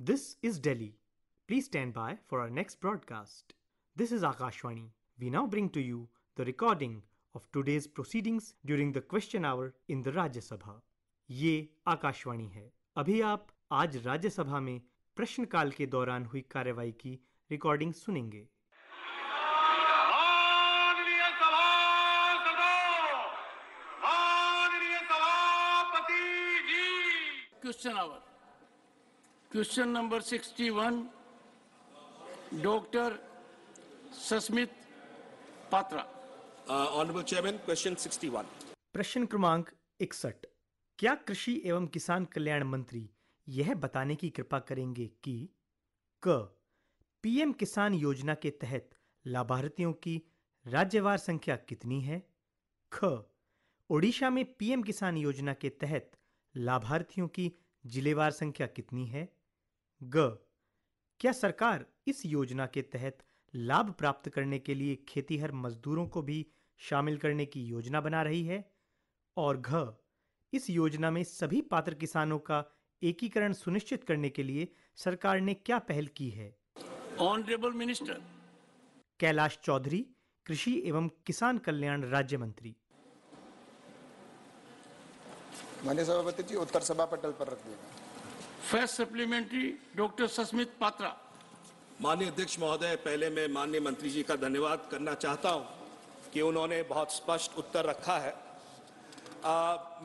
This is Delhi. Please stand by for our next broadcast. This is Akashvani. We now bring to you the recording of today's proceedings during the question hour in the Rajya Sabha. ये आकाशवाणी है। अभी आप आज राज्यसभा में प्रश्नकाल के दौरान हुई कार्यवाही की रिकॉर्डिंग सुनेंगे। माननीय सभासदों, माननीय सभापति जी। Question hour. Question number 61, Dr. Sasmit Patra. Honorable Chairman, question 61. प्रश्न क्रमांक 61। क्या कृषि एवं किसान कल्याण मंत्री यह बताने की कृपा करेंगे कि क पीएम किसान योजना के तहत लाभार्थियों की राज्यवार संख्या कितनी है? ख ओडिशा में पीएम किसान योजना के तहत लाभार्थियों की जिलेवार संख्या कितनी है? ग क्या सरकार इस योजना के तहत लाभ प्राप्त करने के लिए खेतीहर मजदूरों को भी शामिल करने की योजना बना रही है? और घ इस योजना में सभी पात्र किसानों का एकीकरण सुनिश्चित करने के लिए सरकार ने क्या पहल की है? Honorable Minister. कैलाश चौधरी, कृषि एवं किसान कल्याण राज्य मंत्री। माननीय सभापति जी, उत्तर सभा पटल पर रख दीजिए। First supplementary, Dr. Sasmit Patra. माननीय अध्यक्ष महोदय, पहले मैं माननीय मंत्री जी का धन्यवाद करना चाहता हूं कि उन्होंने बहुत स्पष्ट उत्तर रखा है।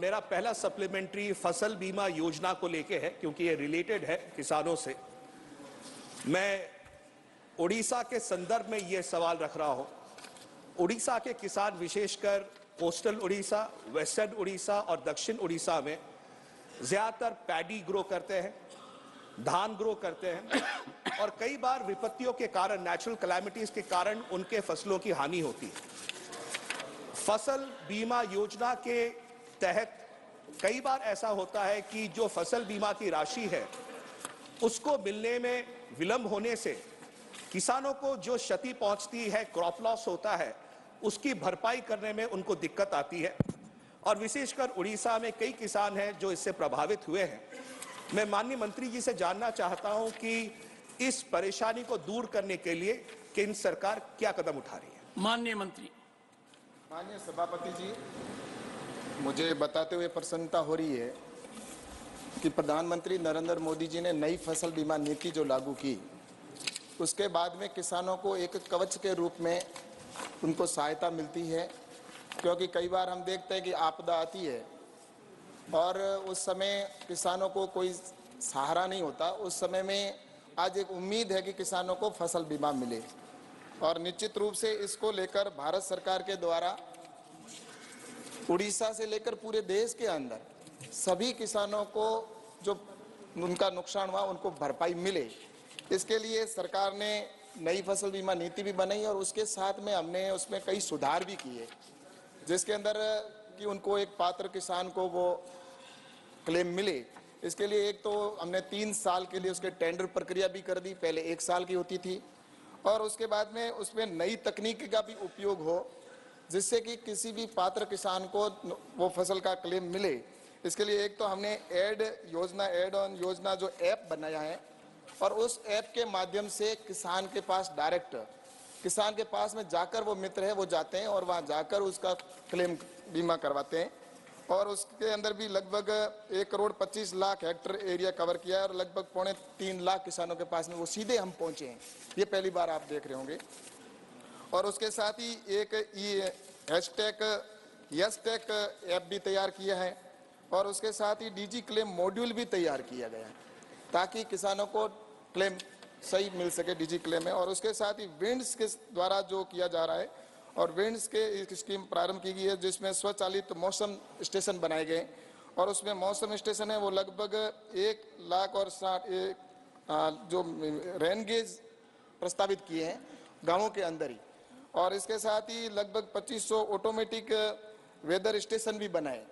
मेरा पहला सप्लीमेंट्री फसल बीमा योजना को लेके है, क्योंकि ये रिलेटेड है किसानों से। मैं उड़ीसा के संदर्भ में ये सवाल रख रहा हूं। उड़ीसा के किसान, विशेषकर कोस्टल उड़ीसा, वेस्टर्न उड़ीसा और दक्षिण उड़ीसा में ज्यादातर पैडी ग्रो करते हैं, धान ग्रो करते हैं और कई बार विपत्तियों के कारण, नेचुरल कैलामिटीज के कारण उनके फसलों की हानि होती है। फसल बीमा योजना के तहत कई बार ऐसा होता है कि जो फसल बीमा की राशि है उसको मिलने में विलंब होने से किसानों को जो क्षति पहुंचती है, क्रॉप लॉस होता है, उसकी भरपाई करने में उनको दिक्कत आती है। और विशेषकर उड़ीसा में कई किसान हैं जो इससे प्रभावित हुए हैं। मैं माननीय मंत्री जी से जानना चाहता हूं कि इस परेशानी को दूर करने के लिए केंद्र सरकार क्या कदम उठा रही है? माननीय मंत्री। माननीय सभापति जी, मुझे बताते हुए प्रसन्नता हो रही है कि प्रधानमंत्री नरेंद्र मोदी जी ने नई फसल बीमा नीति जो लागू की, उसके बाद में किसानों को एक कवच के रूप में उनको सहायता मिलती है। क्योंकि कई बार हम देखते हैं कि आपदा आती है और उस समय किसानों को कोई सहारा नहीं होता। उस समय में आज एक उम्मीद है कि किसानों को फसल बीमा मिले और निश्चित रूप से इसको लेकर भारत सरकार के द्वारा उड़ीसा से लेकर पूरे देश के अंदर सभी किसानों को जो उनका नुकसान हुआ उनको भरपाई मिले, इसके लिए सरकार ने नई फसल बीमा नीति भी बनाई और उसके साथ में हमने उसमें कई सुधार भी किए, जिसके अंदर कि उनको एक पात्र किसान को वो क्लेम मिले। इसके लिए एक तो हमने 3 साल के लिए उसके टेंडर प्रक्रिया भी कर दी, पहले 1 साल की होती थी, और उसके बाद में उसमें नई तकनीक का भी उपयोग हो जिससे कि किसी भी पात्र किसान को वो फसल का क्लेम मिले। इसके लिए एक तो हमने ऐड ऑन योजना जो ऐप बनाया है और उस ऐप के माध्यम से किसान के पास डायरेक्ट, किसान के पास में जाकर वो मित्र है वो जाते हैं और वहाँ जाकर उसका क्लेम बीमा करवाते हैं। और उसके अंदर भी लगभग 1,25,00,000 हेक्टेयर एरिया कवर किया है और लगभग 2.25 लाख किसानों के पास में वो सीधे हम पहुँचे हैं। ये पहली बार आप देख रहे होंगे। और उसके साथ ही एक #YesTech ऐप भी तैयार किया है और उसके साथ ही डिजी क्लेम मॉड्यूल भी तैयार किया गया है ताकि किसानों को क्लेम सही मिल सके डिजी क्लेम में। और उसके साथ ही विंड्स के द्वारा जो किया जा रहा है और विंड्स के एक स्कीम प्रारंभ की गई है जिसमें स्वचालित मौसम स्टेशन बनाए गए और उसमें मौसम स्टेशन है वो लगभग 1,60,000 जो रेन गेज प्रस्तावित किए हैं गाँवों के अंदर ही। और इसके साथ ही लगभग 2500 ऑटोमेटिक वेदर स्टेशन भी बनाए।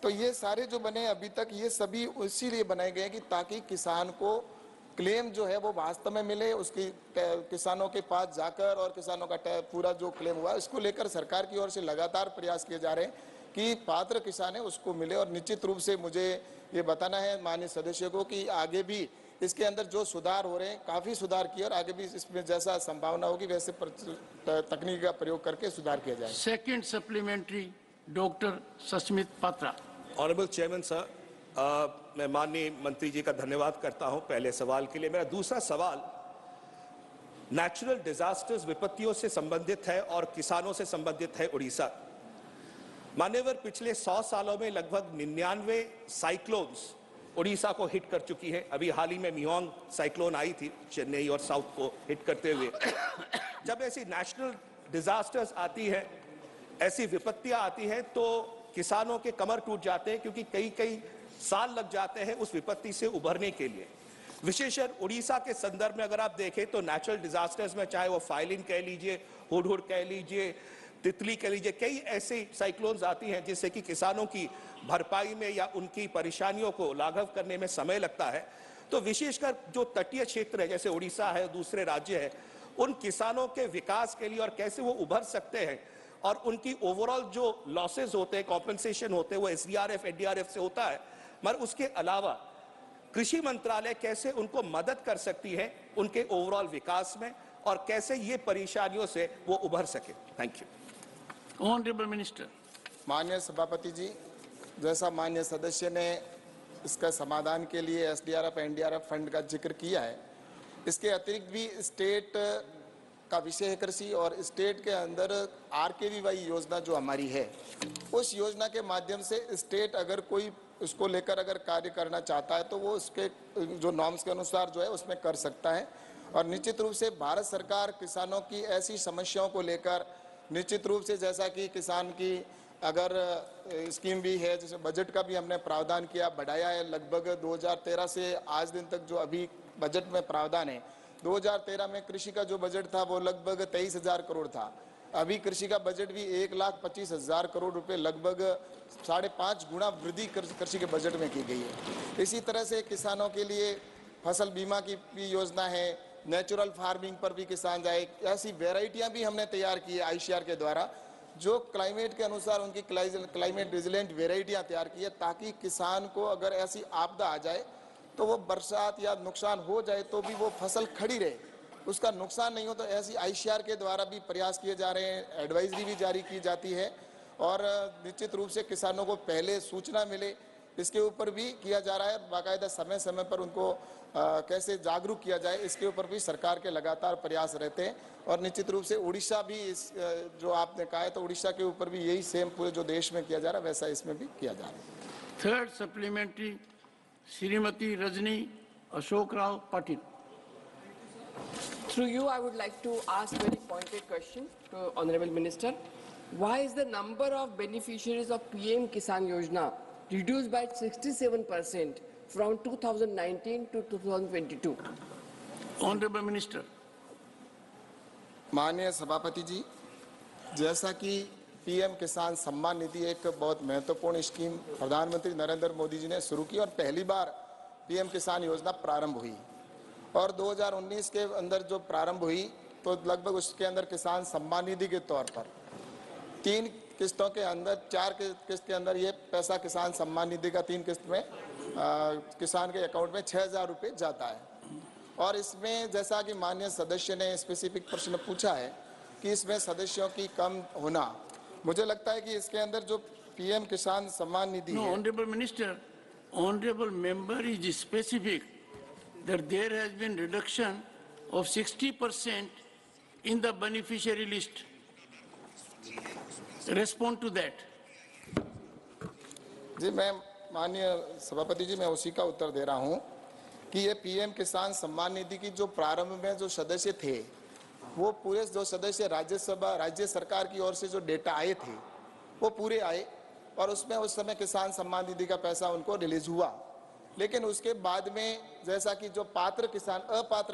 तो ये सारे जो बने अभी तक, ये सभी इसीलिए बनाए गए कि ताकि किसान को क्लेम जो है वो वास्तव में मिले, उसकी किसानों के पास जाकर और किसानों का पूरा जो क्लेम हुआ इसको लेकर सरकार की ओर से लगातार प्रयास किए जा रहे हैं कि पात्र किसान है उसको मिले। और निश्चित रूप से मुझे ये बताना है माननीय सदस्य को कि आगे भी इसके अंदर जो सुधार हो रहे हैं काफ़ी सुधार किए और आगे भी इसमें जैसा संभावना होगी वैसे तकनीक का प्रयोग करके सुधार किया जाएगा। Second supplementary doctor Sasmit Patra. Honourable chairman sir, मैं माननीय मंत्री जी का धन्यवाद करता हूं पहले सवाल के लिए। मेरा दूसरा सवाल नेचुरल डिजास्टर्स, विपत्तियों से संबंधित है और किसानों से संबंधित है। उड़ीसा मान्यवर पिछले 100 सालों में लगभग 99 साइक्लोन्स उड़ीसा को हिट कर चुकी है। अभी हाल ही में मियोंग साइक्लोन आई थी चेन्नई और साउथ को हिट करते हुए। जब ऐसी नेशनल डिजास्टर्स आती है, ऐसी विपत्तियां आती हैं, तो किसानों के कमर टूट जाते हैं, क्योंकि कई कई साल लग जाते हैं उस विपत्ति से उभरने के लिए। विशेषकर उड़ीसा के संदर्भ में अगर आप देखें तो नेचुरल डिजास्टर्स में, चाहे वो फाइलिन कह लीजिए, हुडहुड कह लीजिए, तितली कह लीजिए, कई ऐसी साइक्लोन्स आती हैं जिससे कि किसानों की भरपाई में या उनकी परेशानियों को लाघव करने में समय लगता है। तो विशेषकर जो तटीय क्षेत्र है, जैसे उड़ीसा है, दूसरे राज्य है, उन किसानों के विकास के लिए और कैसे वो उभर सकते हैं और उनकी ओवरऑल जो लॉसेज होते हैं, कॉम्पेंसेशन होते हैं, वो SDRF NDRF से होता है, मगर उसके अलावा कृषि मंत्रालय कैसे उनको मदद कर सकती है उनके ओवरऑल विकास में और कैसे ये परेशानियों से वो उभर सके। Thank you. Honourable minister. माननीय सभापति जी, जैसा माननीय सदस्य ने इसका समाधान के लिए SDRF NDRF फंड का जिक्र किया है, इसके अतिरिक्त भी स्टेट का विषय है कृषि, और स्टेट के अंदर RKVY योजना जो हमारी है, उस योजना के माध्यम से स्टेट अगर कोई उसको लेकर अगर कार्य करना चाहता है तो वो उसके जो नॉर्म्स के अनुसार जो है उसमें कर सकता है। और निश्चित रूप से भारत सरकार किसानों की ऐसी समस्याओं को लेकर निश्चित रूप से, जैसा कि किसान की अगर स्कीम भी है, जैसे बजट का भी हमने प्रावधान किया, बढ़ाया है। लगभग 2013 से आज दिन तक जो अभी बजट में प्रावधान है, 2013 में कृषि का जो बजट था वो लगभग 23,000 करोड़ था। अभी कृषि का बजट भी 1,25,000 करोड़ रुपए, लगभग 5.5 गुना वृद्धि कृषि के बजट में की गई है। इसी तरह से किसानों के लिए फसल बीमा की भी योजना है, नेचुरल फार्मिंग पर भी किसान जाए, ऐसी वेराइटियां भी हमने तैयार की है ICR के द्वारा, जो क्लाइमेट के अनुसार उनकी क्लाइमेट रेजिलेंट वेराइटियां तैयार की है, ताकि किसान को अगर ऐसी आपदा आ जाए तो वो बरसात या नुकसान हो जाए तो भी वो फसल खड़ी रहे, उसका नुकसान नहीं हो। तो ऐसी ICR के द्वारा भी प्रयास किए जा रहे हैं, एडवाइजरी भी जारी की जाती है और निश्चित रूप से किसानों को पहले सूचना मिले इसके ऊपर भी किया जा रहा है। बाकायदा समय समय पर उनको कैसे जागरूक किया जाए, इसके ऊपर भी सरकार के लगातार प्रयास रहते हैं। और निश्चित रूप से उड़ीसा भी इस जो आपने कहा है, तो उड़ीसा के ऊपर भी यही सेम पूरे जो देश में किया जा रहा है वैसा इसमें भी किया जा रहा है। Third supplementary Shrimati Rajni Ashok Rao Patil. Through you, I would like to ask a very pointed question to Honorable Minister. Why is the number of beneficiaries of PM Kisan Yojana reduced by 67% from 2019 to 2022? Honorable Minister. माननीय सभापति जी, जैसा कि PM किसान सम्मान निधि एक बहुत महत्वपूर्ण scheme प्रधानमंत्री नरेंद्र मोदी जी ने शुरू की और पहली बार PM किसान योजना प्रारंभ हुई और 2019 के अंदर जो प्रारंभ हुई तो लगभग उसके अंदर किसान सम्मान निधि के तौर पर 3 किस्तों के अंदर 4 किस्त के अंदर ये पैसा किसान सम्मान निधि का 3 किस्त में किसान के अकाउंट में 6,000 रुपये जाता है। और इसमें जैसा कि माननीय सदस्य ने स्पेसिफिक प्रश्न पूछा है कि इसमें सदस्यों की कम होना, मुझे लगता है कि इसके अंदर जो PM किसान सम्मान निधि No, है, Honorable Minister, Honorable Member is specific that there has been reduction of 60% in the beneficiary list. Respond to that. जी मैं माननीय सभापति जी मैं उसी का उत्तर दे रहा हूं कि ये PM किसान सम्मान निधि की जो प्रारंभ में जो सदस्य थे वो पूरे जो सदस्य राज्य सरकार की ओर से जो डेटा आए थे वो पूरे आए और उसमें उस समय किसान सम्मान निधि का पैसा उनको रिलीज हुआ। लेकिन उसके बाद में जैसा कि जो अपात्र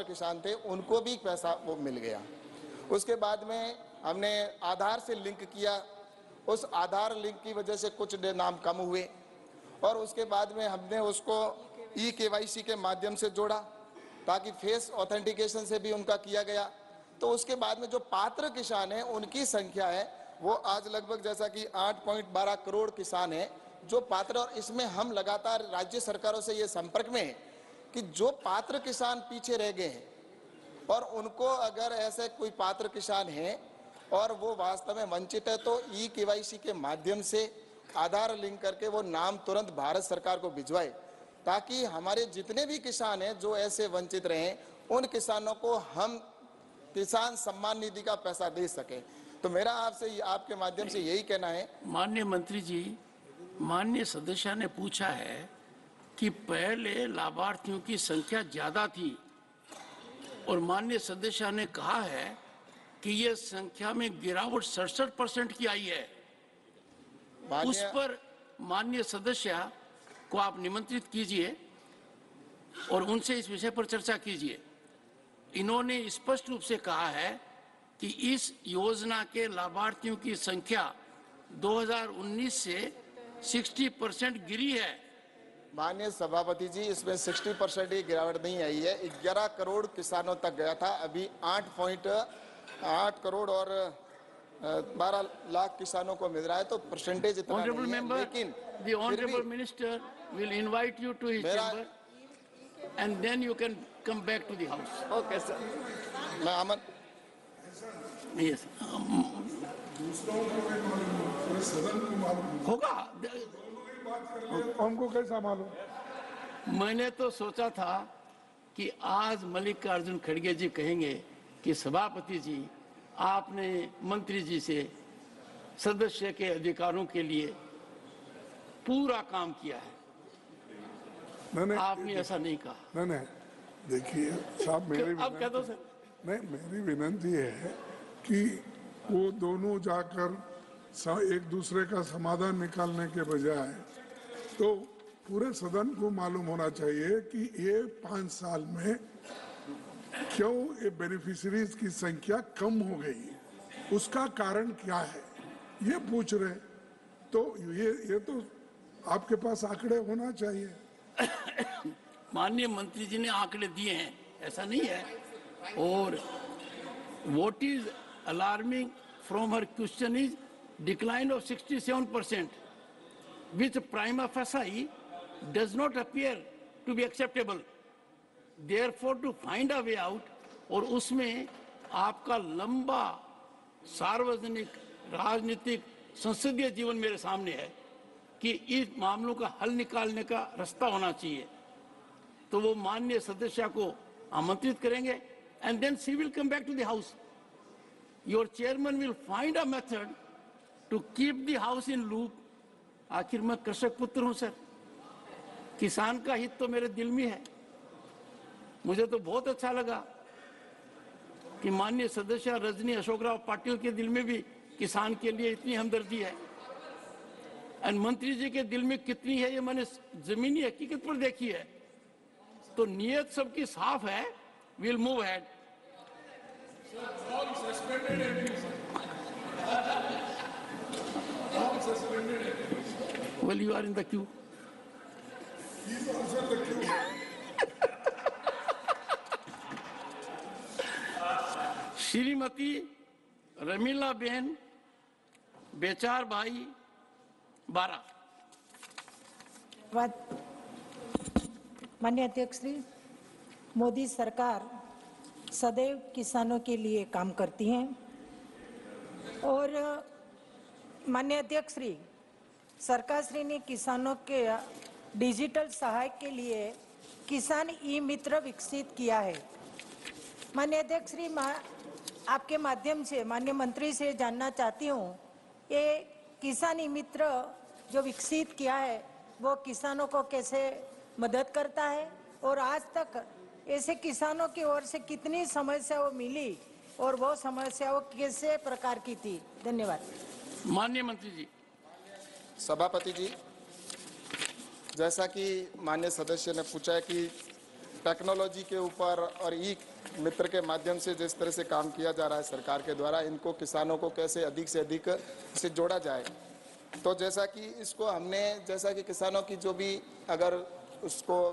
किसान थे उनको भी पैसा वो मिल गया। उसके बाद में हमने आधार से लिंक किया, उस आधार लिंक की वजह से कुछ नाम कम हुए और उसके बाद में हमने उसको eKYC के माध्यम से जोड़ा ताकि फेस ऑथेंटिकेशन से भी उनका किया गया। तो उसके बाद में जो पात्र किसान हैं उनकी संख्या है वो आज लगभग जैसा कि 8.12 करोड़ किसान हैं जो पात्र। और इसमें हम लगातार राज्य सरकारों से ये संपर्क में हैं कि जो पात्र किसान पीछे रह गए हैं और उनको अगर ऐसे कोई पात्र किसान हैं और वो वास्तव में वंचित है तो ई-केवाईसी के माध्यम से आधार लिंक करके वो नाम तुरंत भारत सरकार को भिजवाए, ताकि हमारे जितने भी किसान हैं जो ऐसे वंचित रहे उन किसानों को हम किसान सम्मान निधि का पैसा दे सके। तो मेरा आपसे आपके माध्यम से यही कहना है। माननीय मंत्री जी, माननीय सदस्य ने पूछा है कि पहले लाभार्थियों की संख्या ज्यादा थी और माननीय सदस्य ने कहा है कि ये संख्या में गिरावट 67% की आई है। उस पर माननीय सदस्य को आप निमंत्रित कीजिए और उनसे इस विषय पर चर्चा कीजिए। इन्होंने स्पष्ट रूप से कहा है कि इस योजना के लाभार्थियों की संख्या 2019 से 60% गिरी है। माननीय सभापति जी, इसमें 60% की गिरावट नहीं आई है। 11 करोड़ किसानों तक गया था, अभी 8.8 करोड़ और 12 लाख किसानों को मिल रहा है, तो परसेंटेज इतना नहीं है। लेकिन the honorable minister will invite you to his chamber and then you can come back to the house. Okay, sir. मैं अमन Yes. होगा। हमको कैसा मालूम? मैंने तो सोचा था कि आज मल्लिकार्जुन खड़गे जी कहेंगे कि सभापति जी आपने मंत्री जी से सदस्य के अधिकारों के लिए पूरा काम किया है। नहीं, आपने ऐसा नहीं कहा। नहीं, देखिए साहब, अब कह दो सर। मेरी विनती है कि वो दोनों जाकर एक दूसरे का समाधान निकालने के बजाय तो पूरे सदन को मालूम होना चाहिए कि ये 5 साल में क्यों ये बेनिफिशरीज की संख्या कम हो गई, उसका कारण क्या है, ये पूछ रहे। तो ये तो आपके पास आंकड़े होना चाहिए। माननीय मंत्री जी ने आंकड़े दिए हैं, ऐसा नहीं है। और what is alarming from her question is decline of 67%, which prima facie does not appear to be acceptable. Therefore, to find a way out, और उसमें आपका लंबा सार्वजनिक राजनीतिक संसदीय जीवन मेरे सामने है कि इस मामलों का हल निकालने का रास्ता होना चाहिए। तो वो माननीय सदस्य को आमंत्रित करेंगे and then she will come back to the house. Your chairman will find a method to keep the house in loop. आखिर मैं कृषक पुत्र हूं सर, किसान का हित तो मेरे दिल में है। मुझे तो बहुत अच्छा लगा कि माननीय सदस्य रजनी अशोकराव पाटिल के दिल में भी किसान के लिए इतनी हमदर्दी है, और मंत्री जी के दिल में कितनी है ये मैंने जमीनी हकीकत पर देखी है। तो नियत सबकी साफ है। We'll move ahead. Well, you are in the queue. He's also in the queue. Shrimati Ramila बहन बेचार भाई 12। माननीय अध्यक्ष श्री, मोदी सरकार सदैव किसानों के लिए काम करती है और माननीय अध्यक्ष श्री, सरकार श्री ने किसानों के डिजिटल सहायक के लिए किसान ई मित्र विकसित किया है। माननीय अध्यक्ष श्री, आपके माध्यम से माननीय मंत्री से जानना चाहती हूँ, ये किसान ई मित्र जो विकसित किया है वो किसानों को कैसे मदद करता है और आज तक ऐसे किसानों की ओर से कितनी समस्याएं मिली और वो समस्याओं कैसे प्रकार की थी? धन्यवाद। माननीय मंत्री जी। सभापति जी, जैसा कि माननीय सदस्य ने पूछा है कि टेक्नोलॉजी के ऊपर और ई मित्र के माध्यम से जिस तरह से काम किया जा रहा है सरकार के द्वारा, इनको किसानों को कैसे अधिक से अधिक से जोड़ा जाए। तो जैसा कि इसको हमने, जैसा कि किसानों की जो भी अगर उसको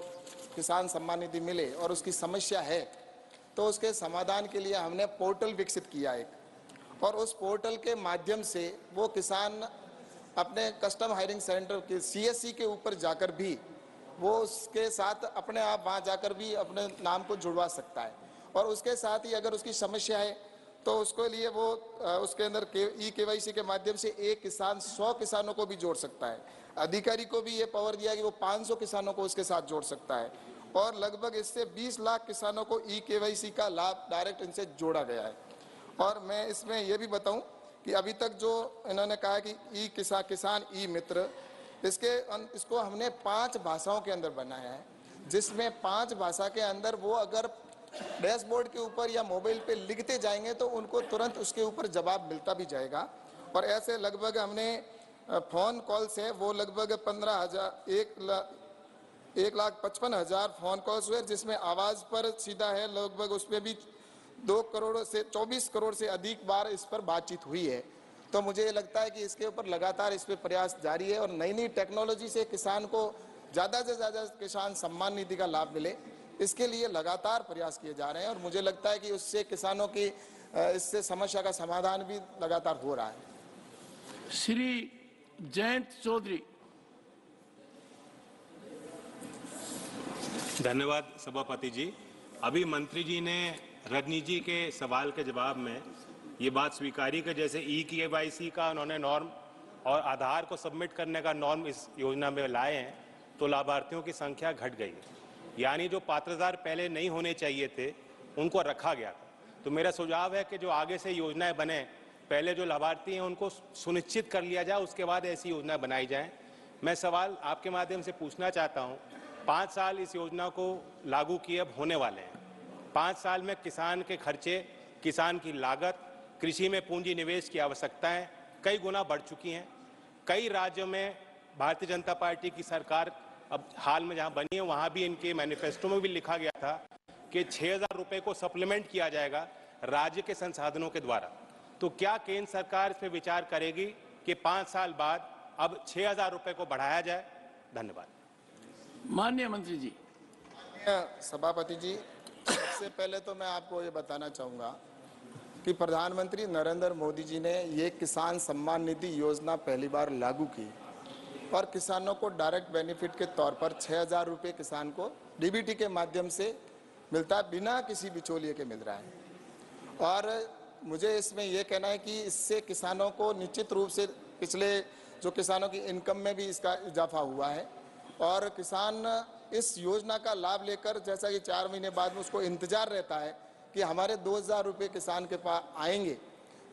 किसान सम्मान निधि मिले और उसकी समस्या है तो उसके समाधान के लिए हमने पोर्टल विकसित किया एक, और उस पोर्टल के माध्यम से वो किसान अपने कस्टम हायरिंग सेंटर के CSC के ऊपर जाकर भी वो उसके साथ अपने आप वहाँ जाकर भी अपने नाम को जुड़वा सकता है। और उसके साथ ही अगर उसकी समस्या है तो उसके लिए वो उसके अंदर ई-केवाईसी के माध्यम से एक किसान 100 किसानों को भी जोड़ सकता है। अधिकारी को भी ये पावर दिया कि वो 500 किसानों को उसके साथ जोड़ सकता है और लगभग इससे 20 लाख किसानों को ई-केवाईसी का लाभ डायरेक्ट इनसे जोड़ा गया है। और मैं इसमें ये भी बताऊं कि अभी तक जो इन्होंने कहा कि किसान ई मित्र, इसको हमने 5 भाषाओं के अंदर बनाया है, जिसमें 5 भाषा के अंदर वो अगर डैशबोर्ड के ऊपर या मोबाइल पे लिखते जाएंगे तो उनको तुरंत उसके ऊपर जवाब मिलता भी जाएगा। और ऐसे लगभग हमने फोन कॉल्स है वो लगभग 1,55,000 फोन कॉल्स हुए, जिसमें आवाज पर सीधा है लगभग उसमें भी 2 करोड़ से 24 करोड़ से अधिक बार इस पर बातचीत हुई है। तो मुझे ये लगता है कि इसके ऊपर लगातार इस पर प्रयास जारी है और नई नई टेक्नोलॉजी से किसान को ज़्यादा से ज़्यादा किसान सम्मान निधि का लाभ मिले, इसके लिए लगातार प्रयास किए जा रहे हैं। और मुझे लगता है कि उससे किसानों की इससे समस्या का समाधान भी लगातार हो रहा है। श्री जयंत चौधरी। धन्यवाद सभापति जी। अभी मंत्री जी ने रजनी जी के सवाल के जवाब में ये बात स्वीकारी कि जैसे ई-केवाईसी का उन्होंने नॉर्म और आधार को सबमिट करने का नॉर्म इस योजना में लाए हैं तो लाभार्थियों की संख्या घट गई है, यानी जो पात्रदार पहले नहीं होने चाहिए थे उनको रखा गया था। तो मेरा सुझाव है कि जो आगे से योजनाएं बने, पहले जो लाभार्थी हैं उनको सुनिश्चित कर लिया जाए, उसके बाद ऐसी योजना बनाई जाए। मैं सवाल आपके माध्यम से पूछना चाहता हूं, 5 साल इस योजना को लागू किए अब होने वाले हैं। 5 साल में किसान के खर्चे, किसान की लागत, कृषि में पूंजी निवेश की आवश्यकताएं कई गुना बढ़ चुकी हैं। कई राज्यों में भारतीय जनता पार्टी की सरकार अब हाल में जहां बनी है वहां भी इनके मैनिफेस्टो में भी लिखा गया था कि 6,000 रुपए को सप्लीमेंट किया जाएगा राज्य के संसाधनों के द्वारा। तो क्या केंद्र सरकार इस पर विचार करेगी कि 5 साल बाद अब 6,000 रुपए को बढ़ाया जाए? धन्यवाद। माननीय मंत्री जी। सभापति जी, सबसे पहले तो मैं आपको ये बताना चाहूँगा कि प्रधानमंत्री नरेंद्र मोदी जी ने ये किसान सम्मान निधि योजना पहली बार लागू की और किसानों को डायरेक्ट बेनिफिट के तौर पर 6,000 रुपये किसान को डीबीटी के माध्यम से मिलता है, बिना किसी बिचौलिए के मिल रहा है। और मुझे इसमें यह कहना है कि इससे किसानों को निश्चित रूप से पिछले जो किसानों की इनकम में भी इसका इजाफा हुआ है और किसान इस योजना का लाभ लेकर जैसा कि 4 महीने बाद में उसको इंतजार रहता है कि हमारे 2,000 रुपये किसान के पास आएंगे,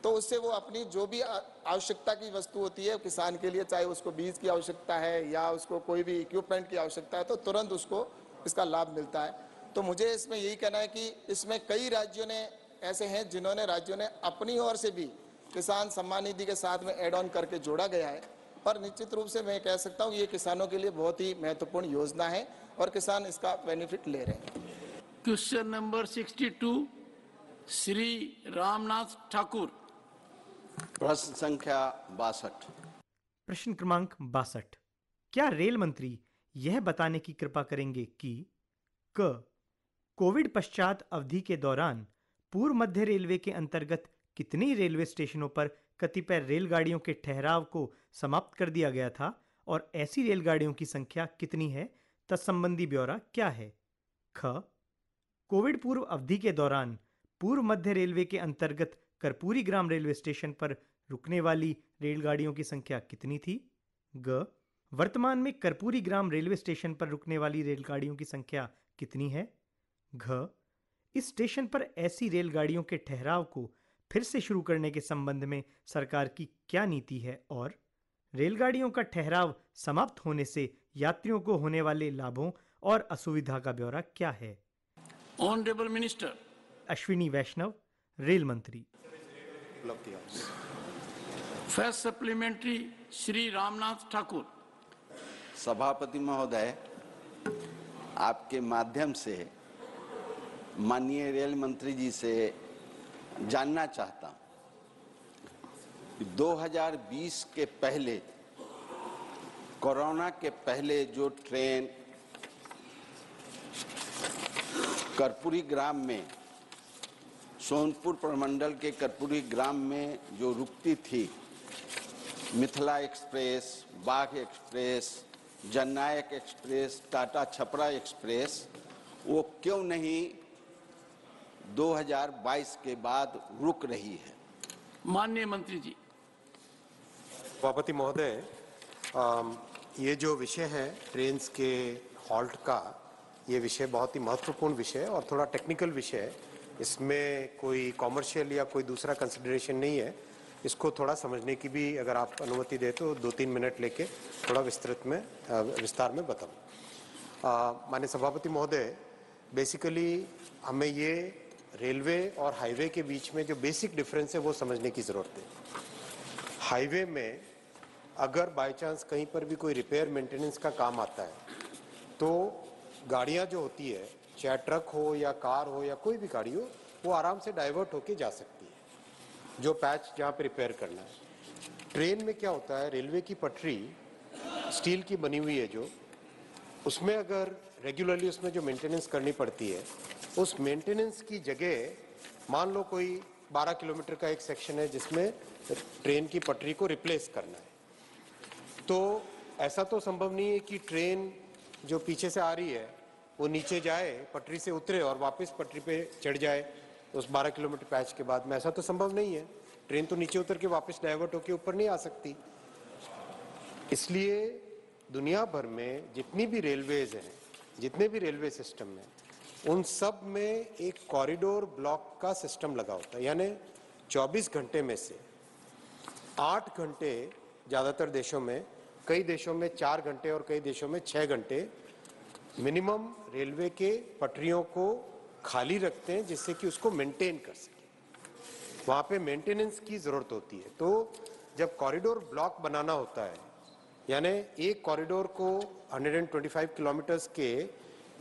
तो उससे वो अपनी जो भी आवश्यकता की वस्तु होती है किसान के लिए, चाहे उसको बीज की आवश्यकता है या उसको कोई भी इक्विपमेंट की आवश्यकता है, तो तुरंत उसको इसका लाभ मिलता है। तो मुझे इसमें यही कहना है कि इसमें कई राज्यों ने ऐसे हैं जिन्होंने राज्यों ने अपनी ओर से भी किसान सम्मान निधि के साथ में एड ऑन करके जोड़ा गया है और निश्चित रूप से मैं कह सकता हूँ ये किसानों के लिए बहुत ही महत्वपूर्ण योजना है और किसान इसका बेनिफिट ले रहे हैं। Question number 62 Shri Ramnath Thakur. प्रश्न संख्या 62। प्रश्न क्रमांक 62। क्या रेल मंत्री यह बताने की कृपा करेंगे कि क कोविड पश्चात अवधि के दौरान पूर्व मध्य रेलवे के अंतर्गत कितनी रेलवे स्टेशनों पर कतिपय रेलगाड़ियों के ठहराव को समाप्त कर दिया गया था और ऐसी रेलगाड़ियों की संख्या कितनी है, तत्संबंधी ब्यौरा क्या है? ख कोविड पूर्व अवधि के दौरान पूर्व मध्य रेलवे के अंतर्गत कर्पूरी ग्राम रेलवे स्टेशन पर रुकने वाली रेलगाड़ियों की संख्या कितनी थी? ग वर्तमान में कर्पूरी ग्राम रेलवे स्टेशन पर रुकने वाली रेलगाड़ियों की संख्या कितनी है? घ इस स्टेशन पर ऐसी रेलगाड़ियों के ठहराव को फिर से शुरू करने के संबंध में सरकार की क्या नीति है और रेलगाड़ियों का ठहराव समाप्त होने से यात्रियों को होने वाले लाभों और असुविधा का ब्यौरा क्या है? ऑनरेबल मिनिस्टर अश्विनी वैष्णव, रेल मंत्री। First supplementary Shri Ramnath Thakur. सभापति महोदय, आपके माध्यम से माननीय रेल मंत्री जी से जानना चाहता हूं, 2020 के पहले, कोरोना के पहले जो ट्रेन कर्पूरी ग्राम में, सोनपुर प्रमंडल के कर्पूरी ग्राम में जो रुकती थी, मिथिला एक्सप्रेस, बाघ एक्सप्रेस, जननायक एक्सप्रेस, टाटा छपरा एक्सप्रेस, वो क्यों नहीं 2022 के बाद रुक रही है? माननीय मंत्री जी। सभापति महोदय, ये जो विषय है ट्रेन्स के हॉल्ट का, ये विषय बहुत ही महत्वपूर्ण विषय है और थोड़ा टेक्निकल विषय है। इसमें कोई कॉमर्शियल या कोई दूसरा कंसिडरेशन नहीं है। इसको थोड़ा समझने की भी अगर आप अनुमति दे तो 2-3 मिनट लेके थोड़ा विस्तार में बताऊं। माननीय सभापति महोदय, बेसिकली हमें ये रेलवे और हाईवे के बीच में जो बेसिक डिफरेंस है वो समझने की ज़रूरत है। हाईवे में अगर बाय चांस कहीं पर भी कोई रिपेयर मेंटेनेंस का काम आता है तो गाड़ियां जो होती है, चाहे ट्रक हो या कार हो या कोई भी गाड़ी हो, वो आराम से डाइवर्ट होके जा सकती है जो पैच जहाँ पे रिपेयर करना है। ट्रेन में क्या होता है, रेलवे की पटरी स्टील की बनी हुई है जो, उसमें अगर रेगुलरली उसमें जो मेंटेनेंस करनी पड़ती है, उस मेंटेनेंस की जगह मान लो कोई 12 किलोमीटर का एक सेक्शन है जिसमें ट्रेन की पटरी को रिप्लेस करना है, तो ऐसा तो संभव नहीं है कि ट्रेन जो पीछे से आ रही है वो नीचे जाए, पटरी से उतरे और वापस पटरी पे चढ़ जाए उस 12 किलोमीटर पैच के बाद में। ऐसा तो संभव नहीं है। ट्रेन तो नीचे उतर के वापस डाइवर्ट होकर ऊपर नहीं आ सकती। इसलिए दुनिया भर में जितनी भी रेलवेज हैं, जितने भी रेलवे सिस्टम हैं, उन सब में एक कॉरिडोर ब्लॉक का सिस्टम लगा होता है। यानी 24 घंटे में से 8 घंटे ज़्यादातर देशों में, कई देशों में 4 घंटे और कई देशों में 6 घंटे मिनिमम रेलवे के पटरियों को खाली रखते हैं जिससे कि उसको मेंटेन कर सके। वहाँ पे मेंटेनेंस की ज़रूरत होती है। तो जब कॉरिडोर ब्लॉक बनाना होता है, यानी एक कॉरिडोर को 125 किलोमीटर्स के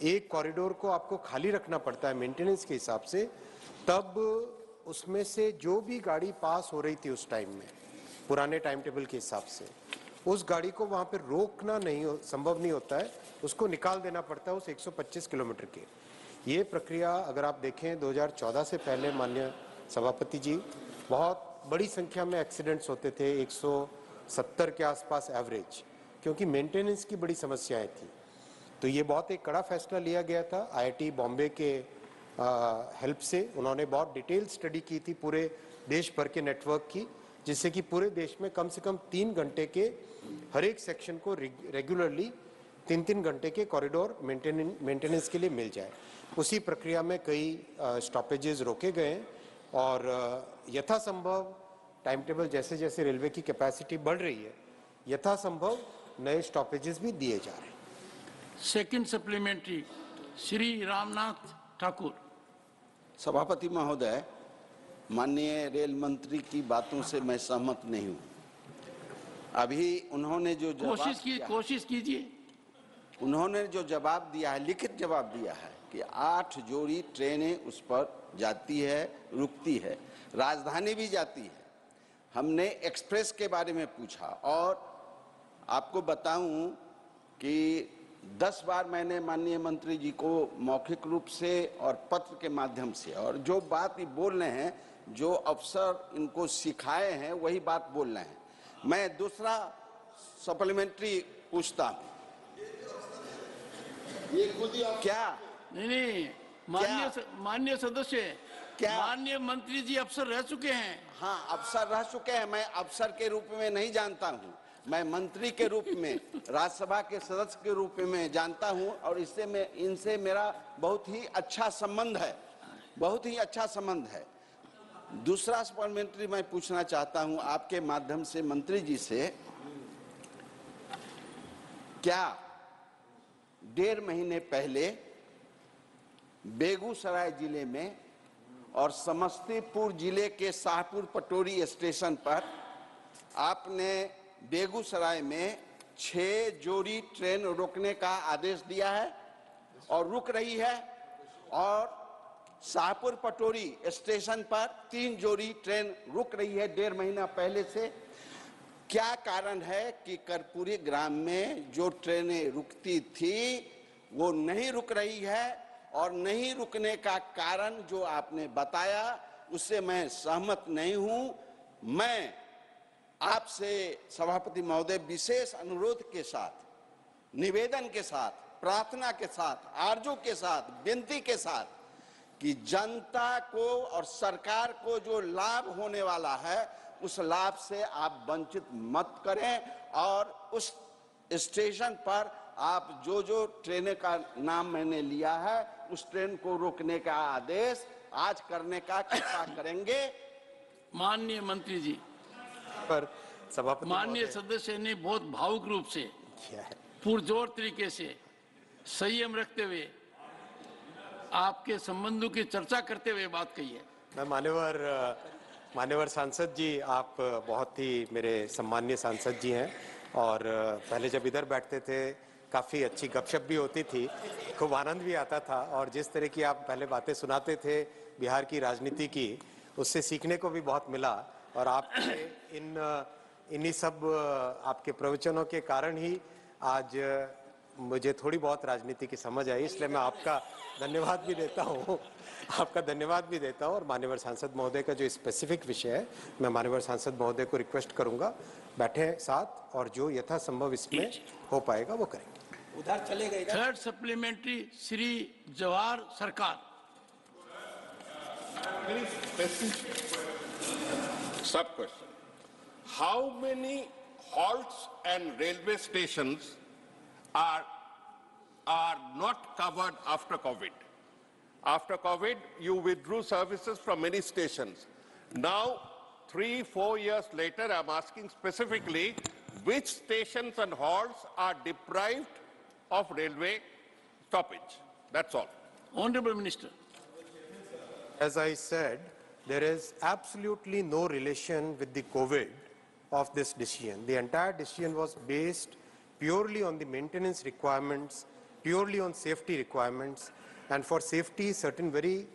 एक कॉरिडोर को आपको खाली रखना पड़ता है मेंटेनेंस के हिसाब से, तब उसमें से जो भी गाड़ी पास हो रही थी उस टाइम में पुराने टाइम टेबल के हिसाब से, उस गाड़ी को वहाँ पे रोकना संभव नहीं होता है, उसको निकाल देना पड़ता है उस 125 किलोमीटर के। ये प्रक्रिया अगर आप देखें 2014 से पहले, माननीय सभापति जी, बहुत बड़ी संख्या में एक्सीडेंट्स होते थे, 170 के आसपास एवरेज, क्योंकि मेंटेनेंस की बड़ी समस्याएं थी। तो ये बहुत एक कड़ा फैसला लिया गया था। IIT बॉम्बे के हेल्प से उन्होंने बहुत डिटेल स्टडी की थी पूरे देश भर के नेटवर्क की, जिससे कि पूरे देश में कम से कम 3 घंटे के हर एक सेक्शन को रेगुलरली 3-3 घंटे के कॉरिडोर मेंटेनेंस के लिए मिल जाए। उसी प्रक्रिया में कई स्टॉपेजेस रोके गए हैं और यथासंभव टाइम टेबल जैसे जैसे रेलवे की कैपेसिटी बढ़ रही है, यथासंभव नए स्टॉपेजेस भी दिए जा रहे हैं। Second supplementary, Shri Ramnath Thakur. सभापति महोदय, माननीय रेल मंत्री की बातों से मैं सहमत नहीं हूं। अभी उन्होंने जो कोशिश कीजिए। उन्होंने जो जवाब दिया है, लिखित जवाब दिया है कि 8 जोड़ी ट्रेनें उस पर जाती है, रुकती है, राजधानी भी जाती है। हमने एक्सप्रेस के बारे में पूछा और आपको बताऊं कि 10 बार मैंने माननीय मंत्री जी को मौखिक रूप से और पत्र के माध्यम से, और जो बात ये बोल रहे हैं, जो अफसर इनको सिखाए हैं वही बात बोल रहे हैं। मैं दूसरा सप्लीमेंट्री पूछता हूं, ये खुद ही क्या नहीं, माननीय सदस्य, क्या माननीय मंत्री जी अफसर रह चुके हैं? हाँ, अफसर रह चुके हैं। मैं अफसर के रूप में नहीं जानता हूं, मैं मंत्री के रूप में, राज्यसभा के सदस्य के रूप में जानता हूं और इनसे मेरा बहुत ही अच्छा संबंध है, बहुत ही अच्छा संबंध है। दूसरा सप्लीमेंट्री मैं पूछना चाहता हूं आपके माध्यम से मंत्री जी से, क्या 1.5 महीने पहले बेगूसराय जिले में और समस्तीपुर जिले के शाहपुर पटोरी स्टेशन पर आपने बेगूसराय में 6 जोड़ी ट्रेन रोकने का आदेश दिया है और रुक रही है, और शाहपुर पटोरी स्टेशन पर 3 जोड़ी ट्रेन रुक रही है 1.5 महीना पहले से। क्या कारण है कि कर्पूरी ग्राम में जो ट्रेनें रुकती थी वो नहीं रुक रही है, और नहीं रुकने का कारण जो आपने बताया उससे मैं सहमत नहीं हूं। मैं आपसे सभापति महोदय विशेष अनुरोध के साथ निवेदन के साथ, प्रार्थना के साथ, आरजू के साथ, विनती के साथ कि जनता को और सरकार को जो लाभ होने वाला है उस लाभ से आप वंचित मत करें और उस स्टेशन पर आप जो ट्रेन का नाम मैंने लिया है उस ट्रेन को रोकने का आदेश आज करने का कृपा करेंगे। माननीय मंत्री जी, पर सभापति माननीय सदस्य ने बहुत भावुक रूप से पुरजोर तरीके से संयम रखते हुए आपके संबंधों की चर्चा करते हुए बात कही है। मैं मान्यवर सांसद जी, आप बहुत ही मेरे सम्मानीय सांसद जी हैं और पहले जब इधर बैठते थे काफ़ी अच्छी गपशप भी होती थी, खूब आनंद भी आता था और जिस तरह की आप पहले बातें सुनाते थे बिहार की राजनीति की, उससे सीखने को भी बहुत मिला और आपके इन्हीं सब आपके प्रवचनों के कारण ही आज मुझे थोड़ी बहुत राजनीति की समझ आई, इसलिए मैं आपका धन्यवाद भी देता हूँ और माननीय सांसद महोदय का जो स्पेसिफिक विषय है, मैं माननीय सांसद महोदय को रिक्वेस्ट करूंगा बैठे साथ और जो यथासंभव इसमें हो पाएगा वो करेंगे। उधर चले गए। थर्ड सप्लीमेंट्री श्री जवाहर सरकार। Sub question. How many halts and railway stations are not covered after COVID? After COVID, you withdrew services from many stations. Now, 3-4 years later, I'm asking specifically which stations and halts are deprived of railway stoppage. That's all. Honorable Minister. As I said, there is absolutely no relation with the COVID of this decision. The entire decision was based purely on the maintenance requirements, purely on safety requirements, and for safety, certain very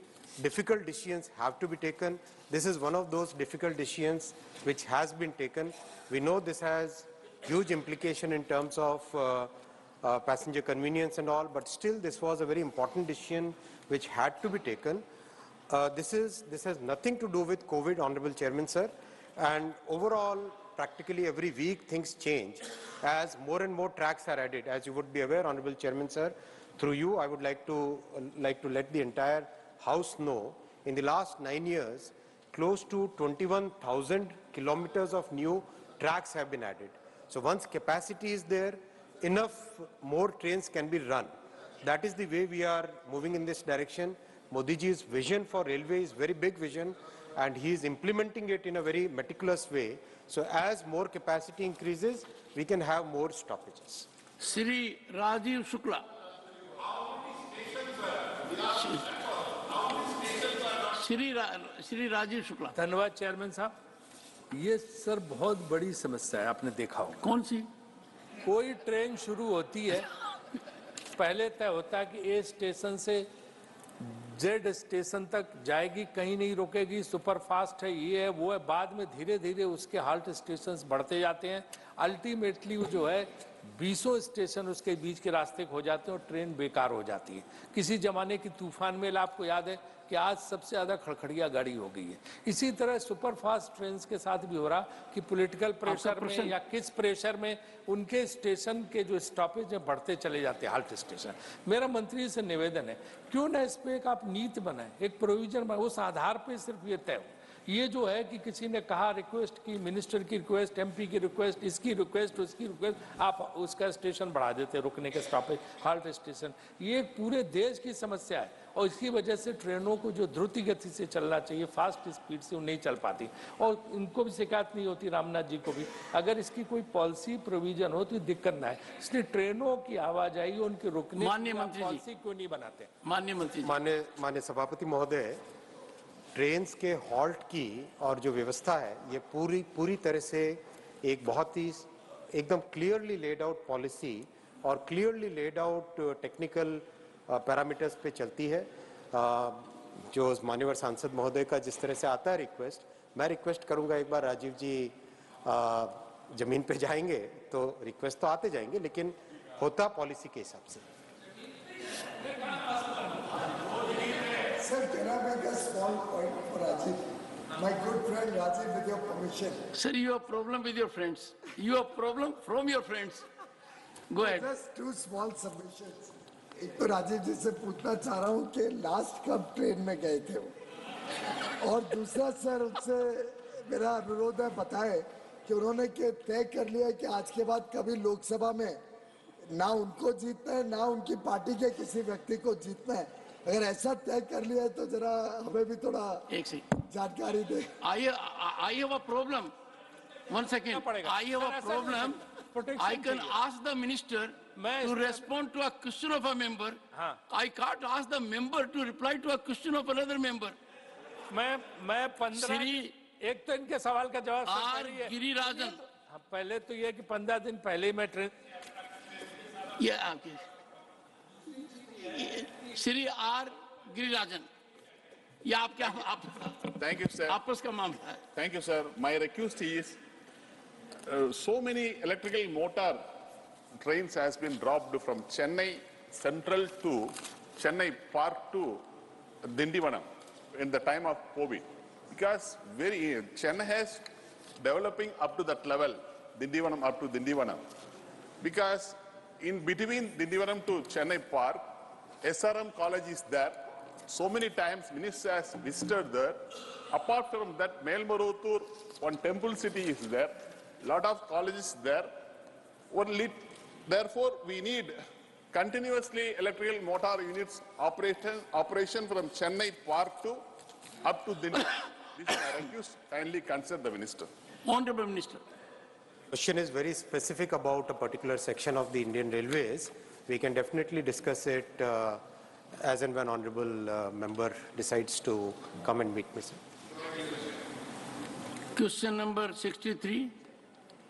difficult decisions have to be taken. This is one of those difficult decisions which has been taken. We know this has huge implication in terms of passenger convenience and all, but still this was a very important decision which had to be taken. This has nothing to do with COVID, Honorable Chairman, sir, and overall, practically every week things change as more and more tracks are added. As you would be aware, Honorable Chairman, sir, through you, I would like to let the entire House know, in the last 9 years, close to 21,000 kilometers of new tracks have been added. So once capacity is there, enough more trains can be run. That is the way we are moving in this direction. Modi ji's vision for railway is very big vision and he is implementing it in a very meticulous way. So as more capacity increases, we can have more stoppages. Shri Rajiv Shukla. Shri Rajiv Shukla. धन्यवाद chairman साहब। ये sir बहुत बड़ी समस्या है, आपने देखा हो। कौन सी? कोई ट्रेन शुरू होती है, पहले तय होता है कि ए स्टेशन से जेड स्टेशन तक जाएगी, कहीं नहीं रुकेगी, सुपरफास्ट है, ये है वो है। बाद में धीरे धीरे उसके हाल्ट स्टेशन बढ़ते जाते हैं। अल्टीमेटली वो जो है 20 स्टेशन उसके बीच के रास्ते हो जाते हैं और ट्रेन बेकार हो जाती है। किसी जमाने की तूफान मेल आपको याद है कि आज सबसे ज़्यादा खड़खड़िया गाड़ी हो गई है। इसी तरह सुपरफास्ट ट्रेन के साथ भी हो रहा कि पॉलिटिकल प्रेशर में या किस प्रेशर में उनके स्टेशन के जो स्टॉपेज हैं बढ़ते चले जाते हैं, हाल्ट स्टेशन। मेरा मंत्री से निवेदन है, क्यों ना इस पर एक आप नीति बनाए, एक प्रोविजन बनाए, उस आधार पर सिर्फ ये तय हो। ये जो है कि किसी ने कहा रिक्वेस्ट की, मिनिस्टर की रिक्वेस्ट, एमपी की रिक्वेस्ट, इसकी रिक्वेस्ट, उसकी रिक्वेस्ट, आप उसका स्टेशन बढ़ा देते, रुकने के स्टॉपेज, हाल्ट स्टेशन। ये पूरे देश की समस्या है और इसकी वजह से ट्रेनों को जो द्रुत गति से चलना चाहिए, फास्ट स्पीड से वो नहीं चल पाती और इनको भी शिकायत नहीं होती, रामनाथ जी को भी। अगर इसकी कोई पॉलिसी प्रोविजन हो तो दिक्कत ना है। इसलिए ट्रेनों की आवाजाही, उनके रुकने की पॉलिसी क्यों नहीं बनाते? माननीय मंत्री, माननीय सभापति महोदय, ट्रेन्स के हॉल्ट की और जो व्यवस्था है ये पूरी तरह से एक बहुत ही एकदम क्लियरली लेड आउट पॉलिसी और clearly laid out technical parameters पे चलती है। जो माननीय सांसद महोदय का जिस तरह से आता है रिक्वेस्ट, मैं रिक्वेस्ट करूंगा एक बार राजीव जी जमीन पे जाएंगे तो रिक्वेस्ट तो आते जाएंगे, लेकिन होता पॉलिसी के हिसाब से। Sir, can I make a small point for Rajiv? My good friend Rajiv, with your permission. Sir, you have problem with your friends. You have problem from your friends. Go ahead. Just two small submissions. एक तो राजीव जी से पूछना चाह रहा हूँ कि last कब train में गए थे वो, और दूसरा सर उनसे मेरा अनुरोध है बताएं कि उन्होंने तय कर लिया है कि आज के बाद कभी लोकसभा में ना उनको जीतना है ना उनकी पार्टी के किसी व्यक्ति को जीतना है। अगर ऐसा तय कर लिया है तो जरा हमें भी थोड़ा जानकारी दे। I have a problem. 1 second. I have a problem. I can ask the minister to respond to a question of a member. I can't ask the member to reply to a question of another member. मैं 15 एक तो इनके सवाल का जवाब are Girirajan. पहले तो ये कि 15 दिन पहले ही मैं ट्रेन श्री आर गिरिराजन, ये आप क्या Thank you, sir. आपस का मामला है। Thank you, sir. My request is, so many electrical motor trains has been dropped from Chennai Central to Chennai Park to Dindivanam in the time of COVID. Because Chennai has developing up to that level, Dindivanam up to Dindivanam. Because in between Dindivanam to Chennai Park, SRM college is there. So many times minister has visited there. Apart from that, Melmaruthur, one temple city is there. Lot of colleges there. Therefore, we need continuously electrical motor units operation from Chennai Park to up to Dindivanam. This I request, kindly consider the minister. Honorable Minister. Question is very specific about a particular section of the Indian Railways. We can definitely discuss it as and when honorable member decides to come and meet me. Question number 63,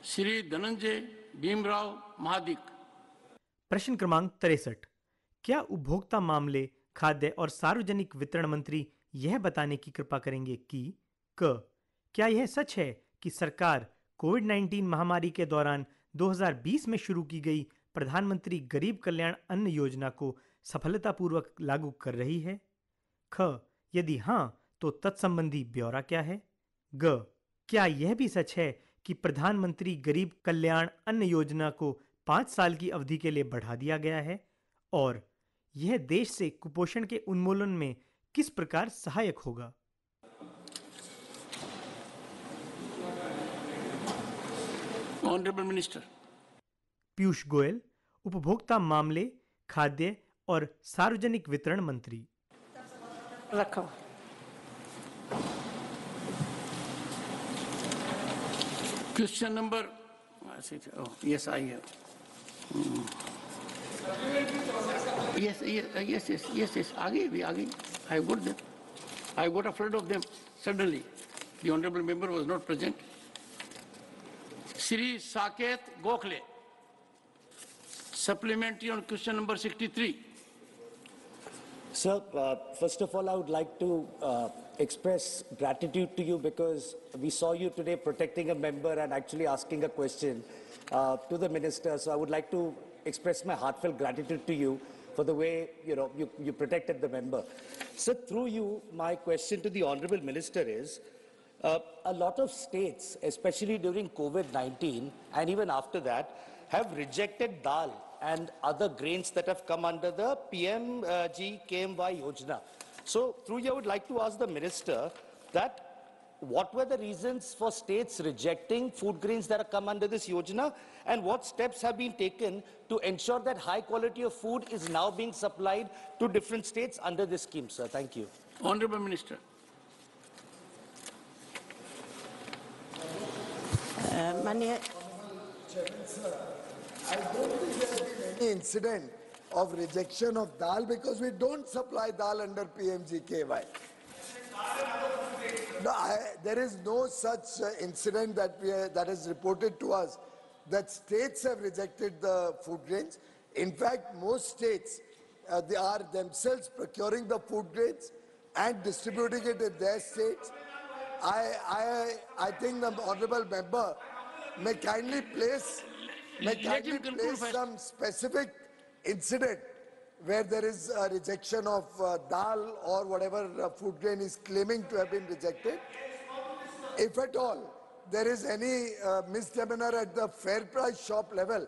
Shri Dhananjay Bhimrao Mahadik. प्रश्न क्रमांक 63। क्या उपभोक्ता मामले, खाद्य और सार्वजनिक वितरण मंत्री यह बताने की कृपा करेंगे कि क्या यह सच है कि सरकार कोविड-19 महामारी के दौरान 2020 में शुरू की गई प्रधानमंत्री गरीब कल्याण अन्न योजना को सफलतापूर्वक लागू कर रही है? यदि हां, तो तत्संबंधी ब्यौरा क्या है? क्या यह भी सच है कि प्रधानमंत्री गरीब कल्याण अन्न योजना को 5 साल की अवधि के लिए बढ़ा दिया गया है और यह देश से कुपोषण के उन्मूलन में किस प्रकार सहायक होगा? Honorable Minister. पीयूष गोयल, उपभोक्ता मामले, खाद्य और सार्वजनिक वितरण मंत्री। रखो। Question number, yes, I have. Yes, आगे. I got them. I got a flood of them suddenly. The honorable member was not present. Shri Saket Gokhale, supplementary on question number 63. Sir, first of all, I would like to express gratitude to you because we saw you today protecting a member and actually asking a question to the minister. So I would like to express my heartfelt gratitude to you for the way you protected the member. So through you, my question to the honorable minister is, a lot of states, especially during COVID-19 and even after that, have rejected dal and other grains that have come under the PMGKMY Yojana. So through you, I would like to ask the minister that what were the reasons for states rejecting food grains that have come under this Yojana, and what steps have been taken to ensure that high quality of food is now being supplied to different states under this scheme, sir? Thank you. Honorable Minister. Chairman, sir, I don't think there has been any incident of rejection of dal because we don't supply dal under PMGKY. No, there is no such incident that is reported to us that states have rejected the food grains. In fact, most states, they are themselves procuring the food grains and distributing it in their states. I think the honorable member may kindly place some specific incident where there is a rejection of dal or whatever food grain is claiming to have been rejected. If at all there is any misdemeanor at the fair price shop level,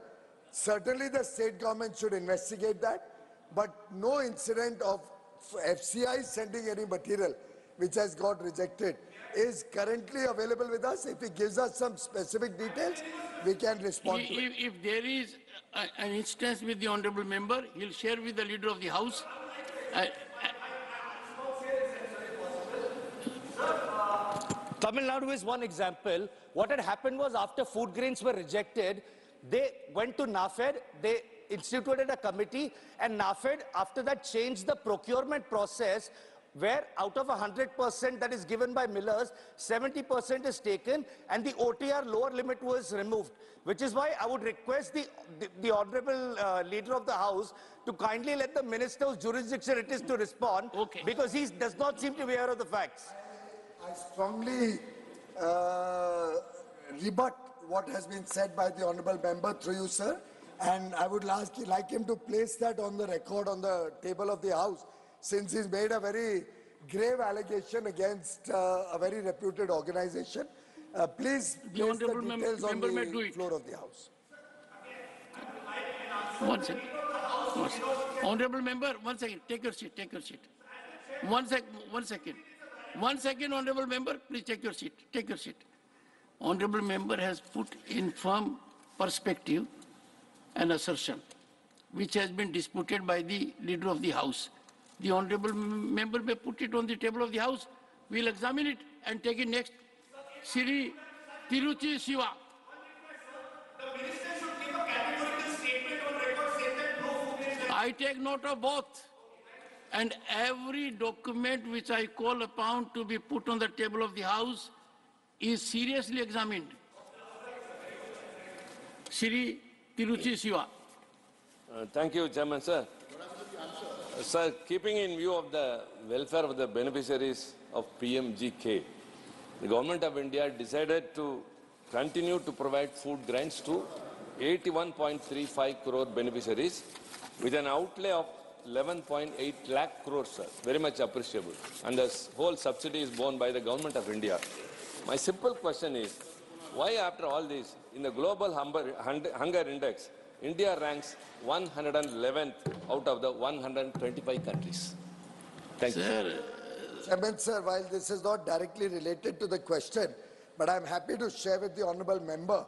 Certainly the state government should investigate that, but no incident of FCI sending any material which has got rejected is currently available with us. If he gives us some specific details, we can respond to it. If there is an instance with the honorable member, he'll share with the leader of the house. Tamil Nadu is one example. What had happened was after food grains were rejected, they went to NAFED, they instituted a committee, and NAFED after that changed the procurement process where out of 100% that is given by millers, 70% is taken and the OTR lower limit was removed. Which is why I would request the honorable leader of the house to kindly let the minister whose jurisdiction it is to respond, because he does not seem to be aware of the facts. I strongly rebut what has been said by the honorable member through you, sir. And I would like him to place that on the record on the table of the house, since he's made a very grave allegation against a very reputed organization. Please place the details on the floor of the house. One second. Honorable member, 1 second. Take your seat. Take your seat. 1 second. 1 second, honorable member. Please take your seat. Take your seat. Honorable member has put in firm perspective an assertion which has been disputed by the leader of the house. The honorable member may put it on the table of the house. We'll examine it and take it next. Sri Tiruchi Siva. I take note of both. And every document which I call upon to be put on the table of the house is seriously examined. Sri Tiruchi Siva. Thank you, Chairman, sir. Sir, keeping in view of the welfare of the beneficiaries of PMGK, the Government of India decided to continue to provide food grants to 81.35 crore beneficiaries with an outlay of 11.8 lakh crores, sir. Very much appreciable. And the whole subsidy is borne by the Government of India. My simple question is, why after all this, in the global hunger index, India ranks 111th out of the 125 countries? Thank you. Chairman, sir, while this is not directly related to the question, but I'm happy to share with the honorable member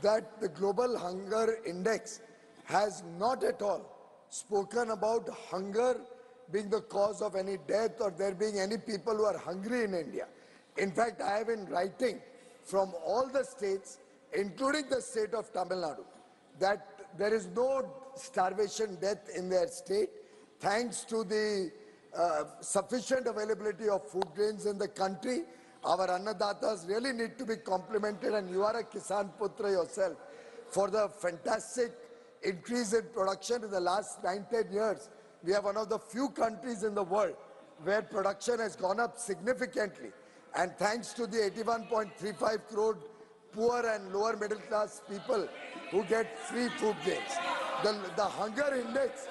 that the Global Hunger Index has not at all spoken about hunger being the cause of any death or there being any people who are hungry in India. In fact, I have in writing from all the states, including the state of Tamil Nadu, that there is no starvation death in their state, thanks to the sufficient availability of food grains in the country. Our Annadatas really need to be complimented, and you are a Kisan Putra yourself, for the fantastic increase in production in the last 9-10 years. We are one of the few countries in the world where production has gone up significantly. And thanks to the 81.35 crore poor and lower middle class people who get free food grains. The hunger index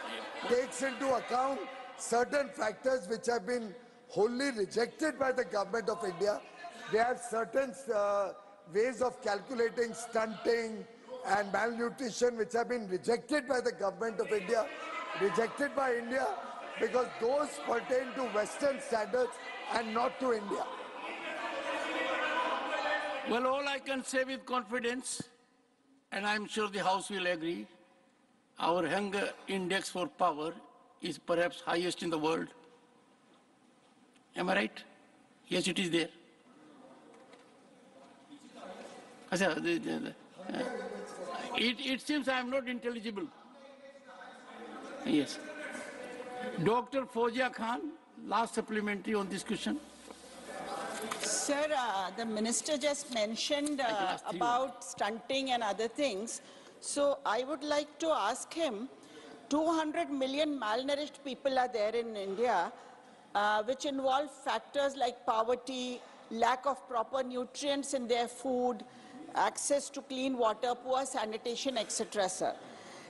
takes into account certain factors which have been wholly rejected by the government of India. They have certain ways of calculating stunting and malnutrition which have been rejected by the government of India, rejected by India, because those pertain to Western standards and not to India. Well, all I can say with confidence, and I'm sure the House will agree, our hunger index for power is perhaps highest in the world. Am I right? Yes, it is there. It seems I am not intelligible. Yes. Dr. Fozia Khan, last supplementary on this question. Sir, the minister just mentioned about stunting and other things. So I would like to ask him, 200 million malnourished people are there in India, which involve factors like poverty, lack of proper nutrients in their food, access to clean water, poor sanitation, etc., sir.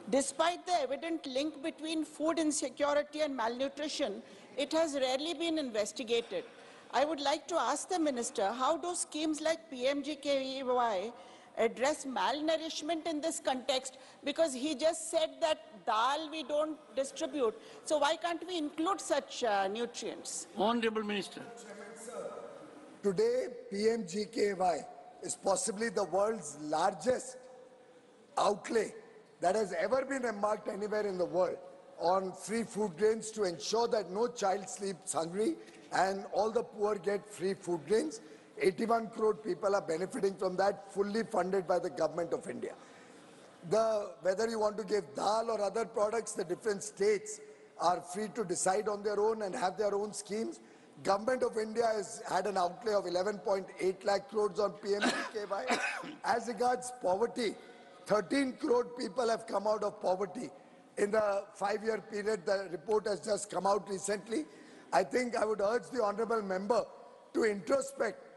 Despite the evident link between food insecurity and malnutrition, it has rarely been investigated. I would like to ask the minister, how do schemes like PMGKY address malnourishment in this context? Because he just said that dal we don't distribute. So why can't we include such nutrients? Honorable Minister. Today, PMGKY is possibly the world's largest outlay that has ever been earmarked anywhere in the world on free food grains to ensure that no child sleeps hungry and all the poor get free food grains. 81 crore people are benefiting from that, fully funded by the government of India. Whether you want to give dal or other products, the different states are free to decide on their own and have their own schemes. Government of India has had an outlay of 11.8 lakh crores on PMGKY. As regards poverty, 13 crore people have come out of poverty in the 5-year period. The report has just come out recently. I think I would urge the honorable member to introspect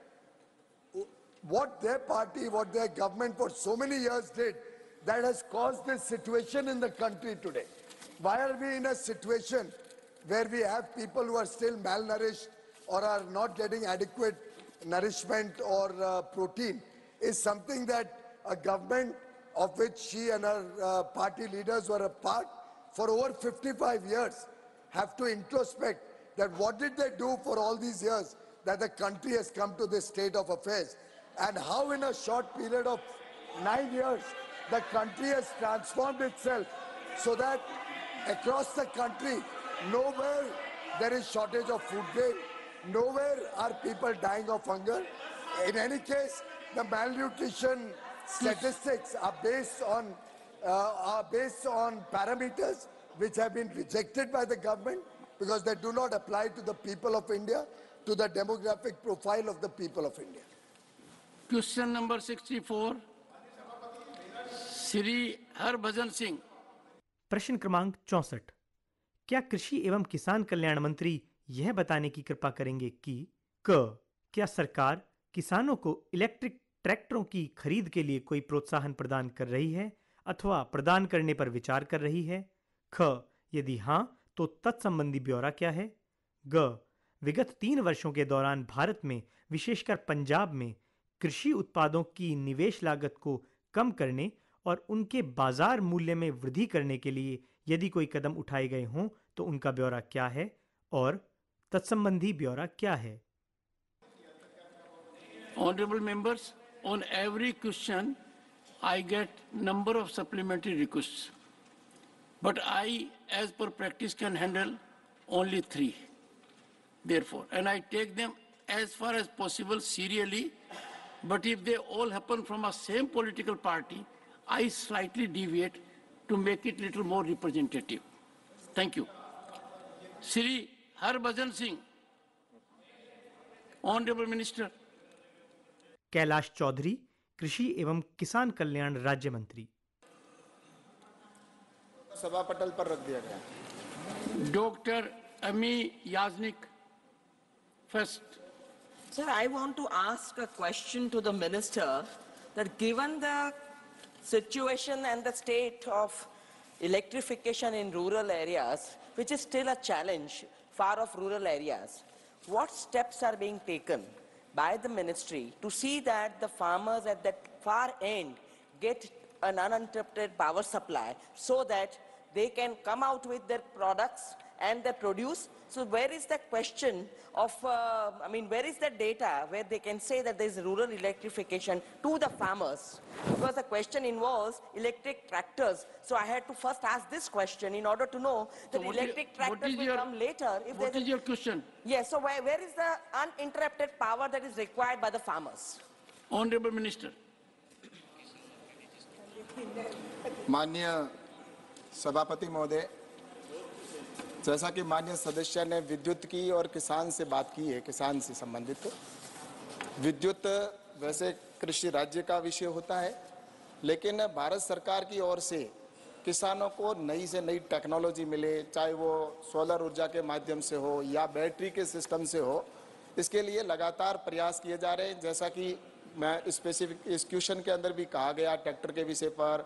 what their party, what their government for so many years did that has caused this situation in the country today. Why are we in a situation where we have people who are still malnourished or are not getting adequate nourishment or protein? Is something that a government of which she and her party leaders were a part for over 55 years have to introspect that what did they do for all these years that the country has come to this state of affairs, and how in a short period of 9 years the country has transformed itself so that across the country nowhere there is shortage of food grain, nowhere are people dying of hunger. In any case, the malnutrition statistics are based on parameters which have been rejected by the government because they do not apply to the people of India, to the demographic profile of the people of India. Question number 64, Shri Harbhajan Singh. प्रश्न क्रमांक 64। क्या कृषि एवं किसान कल्याण मंत्री यह बताने की कृपा करेंगे कि क्या सरकार किसानों को इलेक्ट्रिक ट्रैक्टरों की खरीद के लिए कोई प्रोत्साहन प्रदान कर रही है अथवा प्रदान करने पर विचार कर रही है? यदि हां, तो तत्संबंधी ब्यौरा क्या है? विगत 3 वर्षों के दौरान भारत में, विशेषकर पंजाब में, कृषि उत्पादों की निवेश लागत को कम करने और उनके बाजार मूल्य में वृद्धि करने के लिए यदि कोई कदम उठाए गए हों तो उनका ब्यौरा क्या है और तत्संबंधी ब्यौरा क्या है? Honorable members, on every question I get number of supplementary requests, but I, as per practice, can handle only 3. Therefore, and I take them as far as possible serially, but if they all happen from a same political party, I slightly deviate to make it little more representative. Thank you. Shri Harbhajan Singh, Honorable Minister. Kailash Chaudhary, कृषि एवं किसान कल्याण राज्य मंत्री। सभा पटल पर रख दिया गया। Dr. Ami Yaznik, first. Sir, I want to ask a question to the minister that given the situation and the state of electrification in rural areas, which is still a challenge far off rural areas, what steps are being taken by the ministry to see that the farmers at that far end get an uninterrupted power supply so that they can come out with their products and their produce? So where is the question of, where is the data where they can say that there is rural electrification to the farmers? Because the question involves electric tractors. So I had to first ask this question in order to know that So electric tractors will come later. If What is your question? Yes, so where is the uninterrupted power that is required by the farmers? Honorable Minister. माननीय सभापति महोदय, जैसा कि माननीय सदस्य ने विद्युत की और किसान से बात की है, किसान से संबंधित, विद्युत वैसे कृषि राज्य का विषय होता है, लेकिन भारत सरकार की ओर से किसानों को नई से नई टेक्नोलॉजी मिले, चाहे वो सोलर ऊर्जा के माध्यम से हो या बैटरी के सिस्टम से हो, इसके लिए लगातार प्रयास किए जा रहे हैं। जैसा कि मैं स्पेसिफिक इस क्वेश्चन के अंदर भी कहा गया ट्रैक्टर के विषय पर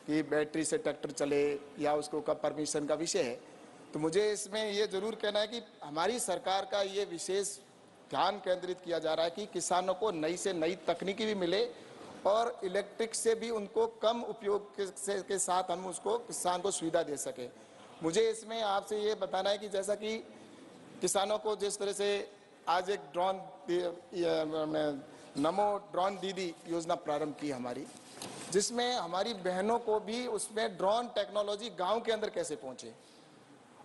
कि बैटरी से ट्रैक्टर चले या उसको कब परमिशन का विषय है, तो मुझे इसमें ये जरूर कहना है कि हमारी सरकार का ये विशेष ध्यान केंद्रित किया जा रहा है कि किसानों को नई से नई तकनीकी भी मिले और इलेक्ट्रिक से भी उनको कम उपयोग के साथ हम उसको किसान को सुविधा दे सके। मुझे इसमें आपसे ये बताना है कि जैसा कि किसानों को जिस तरह से आज एक ड्रोन नमो ड्रोन दीदी योजना प्रारंभ की हमारी, जिसमें हमारी बहनों को भी उसमें ड्रोन टेक्नोलॉजी गांव के अंदर कैसे पहुंचे,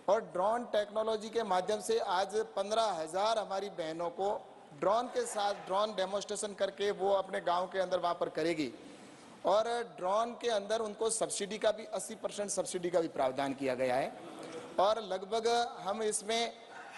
और ड्रोन टेक्नोलॉजी के माध्यम से आज 15,000 हमारी बहनों को ड्रोन के साथ ड्रोन डेमोन्स्ट्रेशन करके वो अपने गांव के अंदर वहां पर करेगी। और ड्रोन के अंदर उनको सब्सिडी का भी 80% सब्सिडी का भी प्रावधान किया गया है, और लगभग हम इसमें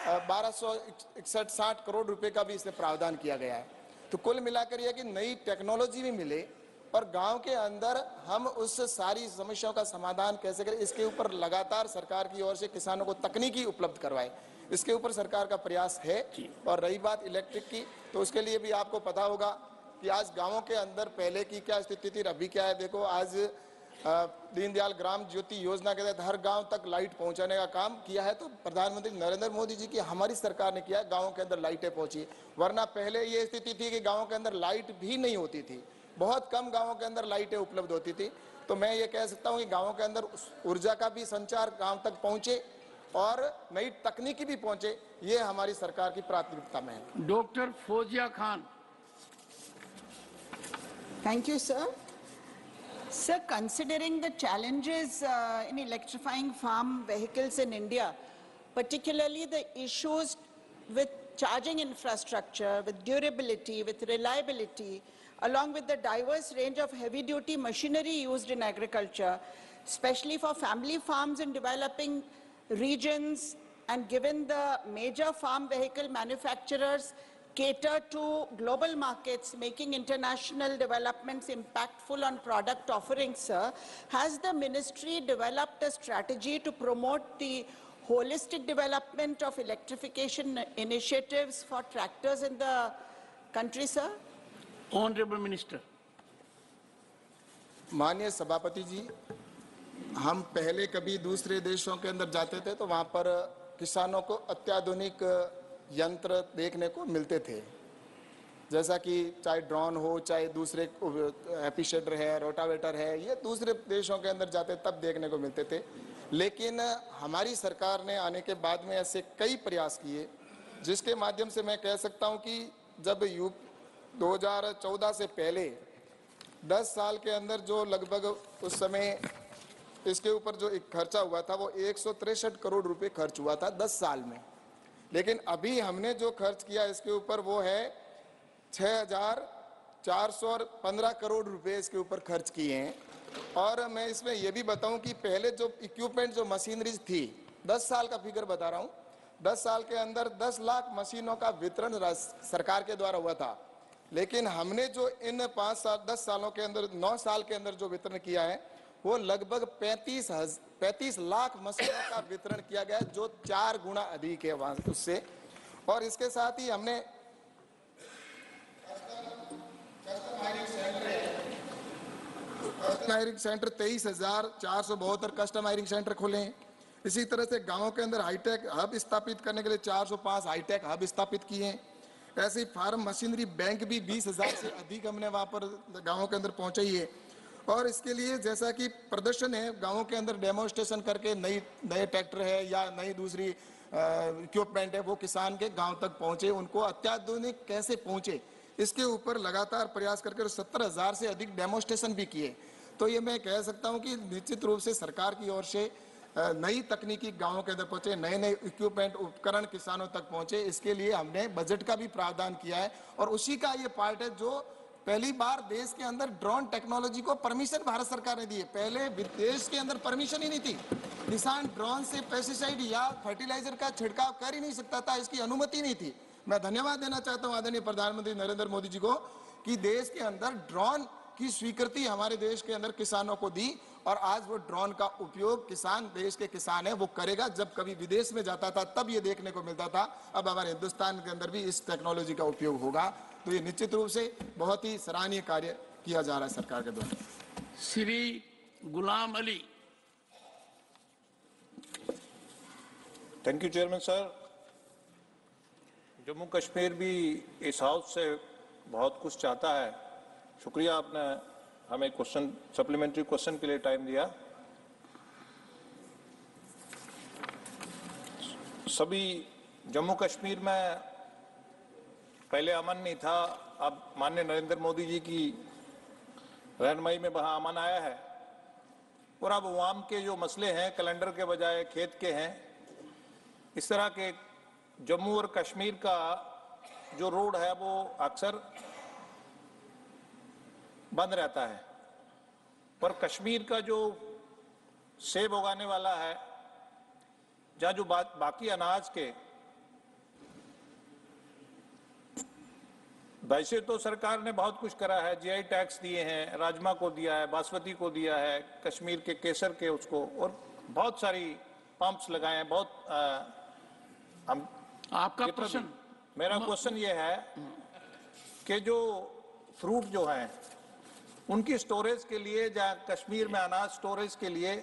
1261 करोड़ रुपए का भी इसमें प्रावधान किया गया है। तो कुल मिलाकर यह कि नई टेक्नोलॉजी भी मिले और गांव के अंदर हम उस सारी समस्याओं का समाधान कैसे करें, इसके ऊपर लगातार सरकार की ओर से किसानों को तकनीकी उपलब्ध करवाए, इसके ऊपर सरकार का प्रयास है। और रही बात इलेक्ट्रिक की, तो उसके लिए भी आपको पता होगा कि आज गांवों के अंदर पहले की क्या स्थिति थी, अभी क्या है। देखो आज दीनदयाल ग्राम ज्योति योजना के तहत हर गांव तक लाइट पहुंचाने का काम किया है, तो प्रधानमंत्री नरेंद्र मोदी जी की हमारी सरकार ने किया है, गांवों के अंदर लाइटें पहुंची। वरना पहले ये स्थिति थी कि गांवों के अंदर लाइट भी नहीं होती थी, बहुत कम गांवों के अंदर लाइटें उपलब्ध होती थी। तो मैं ये कह सकता हूं कि गांवों के अंदर ऊर्जा का भी संचार गांव तक पहुंचे और नई तकनीकी भी पहुंचे, ये हमारी सरकार की प्राथमिकता में है। Doctor Fauzia Khan. Thank you, sir. Sir, considering the challenges in electrifying farm vehicles in India, particularly the issues with charging infrastructure, with durability, with reliability, along with the diverse range of heavy-duty machinery used in agriculture, especially for family farms in developing regions, and given the major farm vehicle manufacturers cater to global markets, making international developments impactful on product offerings, sir, has the ministry developed a strategy to promote the holistic development of electrification initiatives for tractors in the country, sir? Honorable Minister. माननीय सभापति जी, हम पहले कभी दूसरे देशों के अंदर जाते थे तो वहाँ पर किसानों को अत्याधुनिक यंत्र देखने को मिलते थे, जैसा कि चाहे ड्रोन हो, चाहे दूसरे एपिशेडर है, रोटावेटर है, ये दूसरे देशों के अंदर जाते तब देखने को मिलते थे। लेकिन हमारी सरकार ने आने के बाद में ऐसे कई प्रयास किए, जिसके माध्यम से मैं कह सकता हूं कि जब 2014 से पहले 10 साल के अंदर जो लगभग उस समय इसके ऊपर जो एक खर्चा हुआ था वो 163 करोड़ रुपए खर्च हुआ था 10 साल में। लेकिन अभी हमने जो खर्च किया इसके ऊपर वो है 6,415 करोड़ रुपए इसके ऊपर खर्च किए हैं। और मैं इसमें यह भी बताऊं कि पहले जो इक्विपमेंट जो मशीनरीज थी, 10 साल का फिगर बता रहा हूं, 10 साल के अंदर 10 लाख मशीनों का वितरण सरकार के द्वारा हुआ था। लेकिन हमने जो इन 10 सालों के अंदर 9 साल के अंदर जो वितरण किया है वो लगभग 35 लाख मशीनों का वितरण किया गया है, जो 4 गुना अधिक है उससे। और इसके साथ ही हमने custom hiring centre 23,472 custom hiring centre खोले हैं। इसी तरह से गांवों के अंदर हाईटेक हब स्थापित करने के लिए 405 हाईटेक हब स्थापित किए हैं। ऐसे ही फार्म मशीनरी बैंक भी 20,000 से अधिक हमने वहां पर गांवों के अंदर पहुंचाई है। और इसके लिए जैसा कि प्रदर्शन है, गांवों के अंदर डेमोन्स्ट्रेशन करके नए ट्रैक्टर है या नई दूसरी इक्विपमेंट है वो किसान के गांव तक पहुंचे, उनको अत्याधुनिक कैसे पहुंचे, इसके ऊपर लगातार प्रयास करके 70,000 से अधिक डेमोन्स्ट्रेशन भी किए। तो ये मैं कह सकता हूं कि निश्चित रूप से सरकार की ओर से नई तकनीकी गांवों के अंदर पहुंचे, नए इक्विपमेंट उपकरण किसानों तक पहुंचे, इसके लिए हमने बजट का भी प्रावधान किया है। और उसी का ये पार्ट है जो पहली बार देश के अंदर ड्रोन टेक्नोलॉजी को परमिशन भारत सरकार ने दी है। पहले देश के अंदर परमिशन ही नहीं थी, किसान ड्रोन से पेस्टिसाइड या फर्टिलाइजर का छिड़काव कर ही नहीं सकता था, इसकी अनुमति नहीं थी। मैं धन्यवाद देना चाहता हूं आदरणीय प्रधानमंत्री नरेंद्र मोदी जी को कि देश के अंदर ड्रोन की स्वीकृति हमारे देश के अंदर किसानों को दी, और आज वो ड्रोन का उपयोग किसान, देश के किसान है वो करेगा। जब कभी विदेश में जाता था तब ये देखने को मिलता था, अब हमारे हिंदुस्तान के अंदर भी इस टेक्नोलॉजी का उपयोग होगा। तो ये निश्चित रूप से बहुत ही सराहनीय कार्य किया जा रहा है सरकार के द्वारा। Shri Ghulam Ali. Thank you chairman sir. Jammu Kashmir भी इस हाउस से बहुत कुछ चाहता है शुक्रिया, आपने हमें सप्लीमेंट्री क्वेश्चन के लिए टाइम दिया। सभी जम्मू कश्मीर में पहले अमन नहीं था, अब माननीय नरेंद्र मोदी जी की रहनुमाई में वहां अमन आया है और अब अवाम के जो मसले हैं कैलेंडर के बजाय खेत के हैं। इस तरह के जम्मू और कश्मीर का जो रोड है वो अक्सर बंद रहता है, पर कश्मीर का जो सेब उगाने वाला है, जहाँ जो बाकी अनाज के, वैसे तो सरकार ने बहुत कुछ करा है, जीआई टैक्स दिए हैं, राजमा को दिया है, बासमती को दिया है, कश्मीर के केसर के उसको, और बहुत सारी पंप्स लगाए हैं। हम आपका प्रश्न, मेरा क्वेश्चन ये है कि जो फ्रूट जो हैं उनकी स्टोरेज के लिए, जहाँ कश्मीर में अनाज स्टोरेज के लिए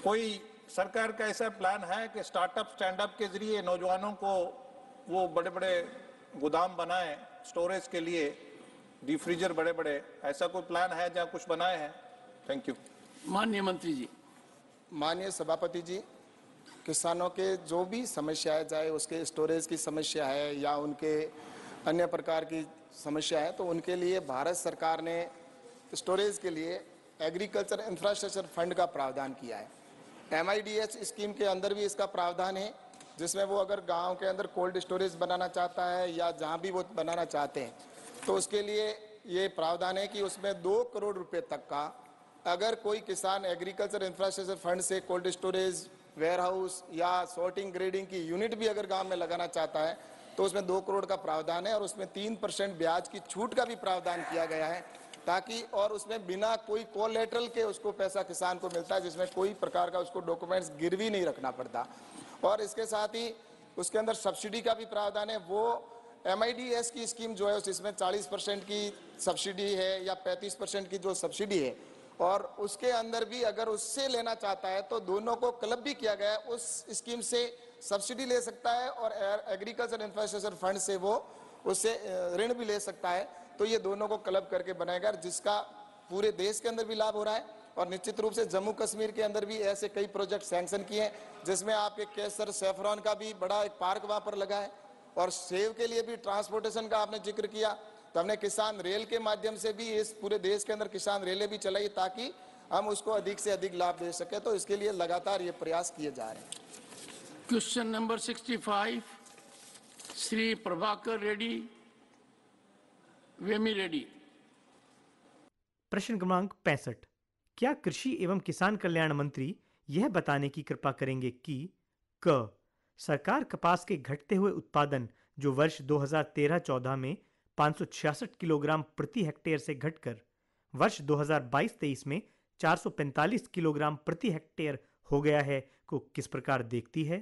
कोई सरकार का ऐसा प्लान है कि स्टार्टअप स्टैंड अप के जरिए नौजवानों को वो बड़े बड़े गोदाम बनाएं स्टोरेज के लिए, डीप फ्रीजर बड़े बड़े, ऐसा कोई प्लान है जहाँ कुछ बनाए हैं? Thank you. माननीय मंत्री जी। माननीय सभापति जी, किसानों के जो भी समस्याएं, चाहे उसके स्टोरेज की समस्या है या उनके अन्य प्रकार की समस्या है, तो उनके लिए भारत सरकार ने स्टोरेज के लिए एग्रीकल्चर इंफ्रास्ट्रक्चर फंड का प्रावधान किया है। MIDH स्कीम के अंदर भी इसका प्रावधान है, जिसमें वो अगर गांव के अंदर कोल्ड स्टोरेज बनाना चाहता है या जहां भी वो बनाना चाहते हैं, तो उसके लिए ये प्रावधान है कि उसमें 2 करोड़ रुपए तक का अगर कोई किसान एग्रीकल्चर इंफ्रास्ट्रक्चर फंड से कोल्ड स्टोरेज, वेयर हाउस या सॉर्टिंग ग्रेडिंग की यूनिट भी अगर गांव में लगाना चाहता है, तो उसमें 2 करोड़ का प्रावधान है और उसमें 3% ब्याज की छूट का भी प्रावधान किया गया है, ताकि और उसमें बिना कोई कोलेटरल के उसको पैसा किसान को मिलता है, जिसमें कोई प्रकार का उसको डॉक्यूमेंट्स गिरवी नहीं रखना पड़ता। और इसके साथ ही उसके अंदर सब्सिडी का भी प्रावधान है। वो MIDS की स्कीम जो है जिसमें 40% की सब्सिडी है या 35% की जो सब्सिडी है, और उसके अंदर भी अगर उससे लेना चाहता है तो दोनों को क्लब भी किया गया है, उस स्कीम से सब्सिडी ले सकता है और एग्रीकल्चर इंफ्रास्ट्रक्चर फंड से वो उससे ऋण भी ले सकता है। तो ये दोनों को क्लब करके बनाएगा, जिसका पूरे देश के अंदर भी लाभ हो रहा है। और निश्चित रूप से जम्मू कश्मीर के अंदर भी ऐसे कई प्रोजेक्ट सैंक्शन किए हैं, जिसमें आपके केसर सैफरॉन का भी बड़ा एक पार्क वहां पर लगा है, और सेब के लिए भी ट्रांसपोर्टेशन का आपने जिक्र किया, तो हमने किसान रेल के माध्यम से भी इस पूरे देश के अंदर किसान रेलें भी चलाई ताकि हम उसको अधिक से अधिक लाभ दे सके। तो इसके लिए लगातार ये प्रयास किए जा रहे हैं। Question number 65, Shri Prabhakar Reddy, Vemi Reddy. प्रश्न क्रमांक 65, क्या कृषि एवं किसान कल्याण मंत्री यह बताने की कृपा करेंगे कि क सरकार कपास के घटते हुए उत्पादन, जो वर्ष 2013-14 में 566 किलोग्राम प्रति हेक्टेयर से घटकर वर्ष 2022-23 में 445 किलोग्राम प्रति हेक्टेयर हो गया है, को किस प्रकार देखती है?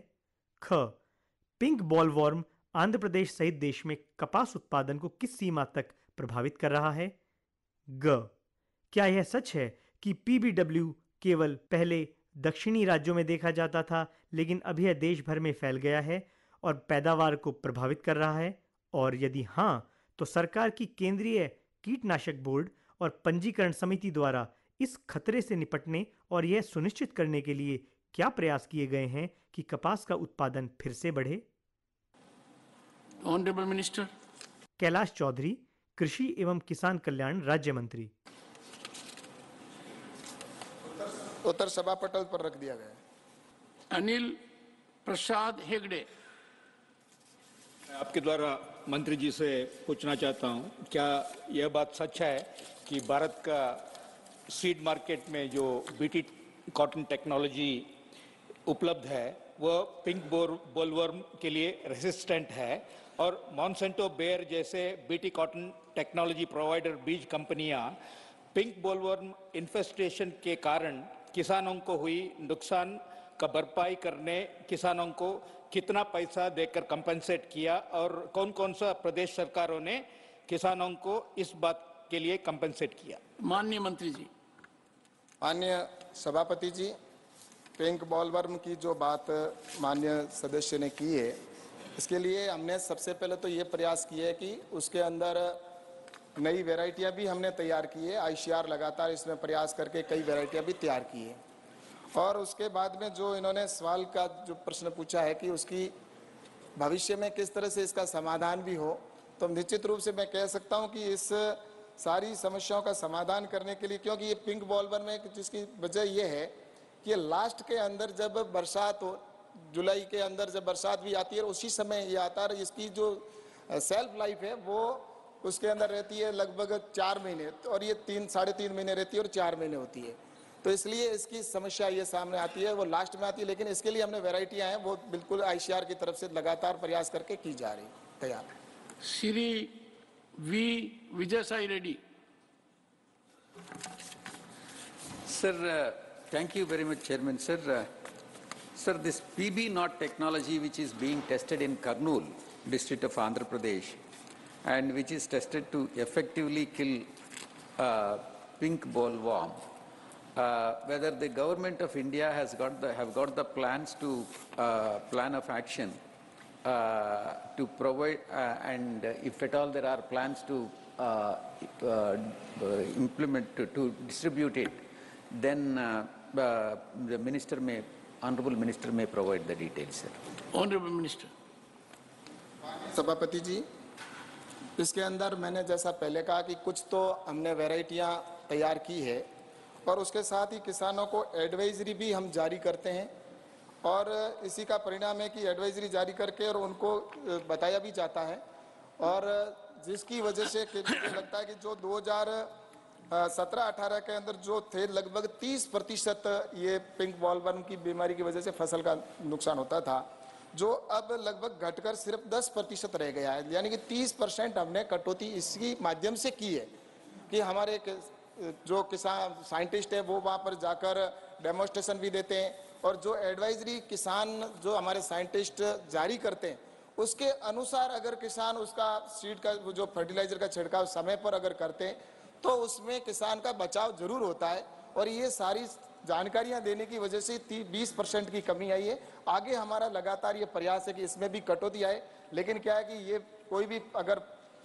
ख पिंक बॉलवर्म आंध्र प्रदेश सहित देश में कपास उत्पादन को किस सीमा तक प्रभावित कर रहा है? ग क्या यह सच है कि PBW केवल पहले दक्षिणी राज्यों में देखा जाता था, लेकिन अभी यह देश भर में फैल गया है और पैदावार को प्रभावित कर रहा है? और यदि हां, तो सरकार की केंद्रीय कीटनाशक बोर्ड और पंजीकरण समिति द्वारा इस खतरे से निपटने और यह सुनिश्चित करने के लिए क्या प्रयास किए गए हैं कि कपास का उत्पादन फिर से बढ़े? Honourable minister. कैलाश चौधरी, कृषि एवं किसान कल्याण राज्य मंत्री। उत्तर सभा पटल पर रख दिया गया है। अनिल प्रसाद हेगड़े। मैं आपके द्वारा मंत्री जी से पूछना चाहता हूं, क्या यह बात सच है कि भारत का सीड मार्केट में जो बीटी कॉटन टेक्नोलॉजी उपलब्ध है वह पिंक बोलवर्म के लिए रेसिस्टेंट है, और मॉन्सेंटो बेयर जैसे बीटी कॉटन टेक्नोलॉजी प्रोवाइडर बीज कंपनियां पिंक बोलवर्म इन्फेस्टेशन के कारण किसानों को हुई नुकसान का भरपाई करने किसानों को कितना पैसा देकर कंपनसेट किया, और कौन कौन सा प्रदेश सरकारों ने किसानों को इस बात के लिए कंपनसेट किया? माननीय मंत्री जी। माननीय सभापति जी, पिंक बॉलवर्म की जो बात माननीय सदस्य ने की है, इसके लिए हमने सबसे पहले तो ये प्रयास किया है कि उसके अंदर नई वैरायटियां भी हमने तैयार की है। आईसीआर लगातार इसमें प्रयास करके कई वैरायटियां भी तैयार की है। और उसके बाद में जो इन्होंने सवाल का जो प्रश्न पूछा है कि उसकी भविष्य में किस तरह से इसका समाधान भी हो, तो निश्चित रूप से मैं कह सकता हूं कि इस सारी समस्याओं का समाधान करने के लिए, क्योंकि ये पिंक बॉलवर में जिसकी वजह ये है कि लास्ट के अंदर जब बरसात हो, जुलाई के अंदर जब बरसात भी आती है उसी समय ये आता है। इसकी जो सेल्फ लाइफ है वो उसके अंदर रहती है लगभग 4 महीने, और ये 3-3.5 महीने रहती है और 4 महीने होती है। तो इसलिए इसकी समस्या ये सामने आती है, वो लास्ट में आती है। लेकिन इसके लिए हमने वैरायटियां हैं वो बिल्कुल आईसीआर की तरफ से लगातार प्रयास करके की जा रही तैयार। Shri V Vijay Sai Reddy. Sir, thank you very much, Chairman. Sir, this PB0 technology which is being tested in Kurnool, district of Andhra Pradesh, and which is tested to effectively kill pink bollworm, whether the government of India have got the plans to plan of action to provide, and if at all there are plans to implement to distribute it, then the minister may, honorable minister may provide the details, sir. Honorable Minister. सभापति जी, इसके अंदर मैंने जैसा पहले कहा कि कुछ तो हमने वैरायटियां तैयार की है और उसके साथ ही किसानों को एडवाइजरी भी हम जारी करते हैं, और इसी का परिणाम है कि एडवाइजरी जारी करके और उनको बताया भी जाता है, और जिसकी वजह से मुझे लगता है कि जो 2017-18 के अंदर जो थे लगभग 30% ये पिंक बॉलवर्म की बीमारी की वजह से फसल का नुकसान होता था, जो अब लगभग घटकर सिर्फ 10% रह गया है। यानी कि 30% हमने कटौती इसकी माध्यम से की है कि हमारे जो किसान साइंटिस्ट है वो वहाँ पर जाकर डेमोन्स्ट्रेशन भी देते हैं, और जो एडवाइजरी किसान जो हमारे साइंटिस्ट जारी करते हैं उसके अनुसार अगर किसान उसका सीड का जो फर्टिलाइजर का छिड़काव समय पर अगर करते हैं तो उसमें किसान का बचाव जरूर होता है। और ये सारी जानकारियां देने की वजह से 20% की कमी आई है। आगे हमारा लगातार ये प्रयास है कि इसमें भी कटौती आए, लेकिन क्या है कि ये कोई भी अगर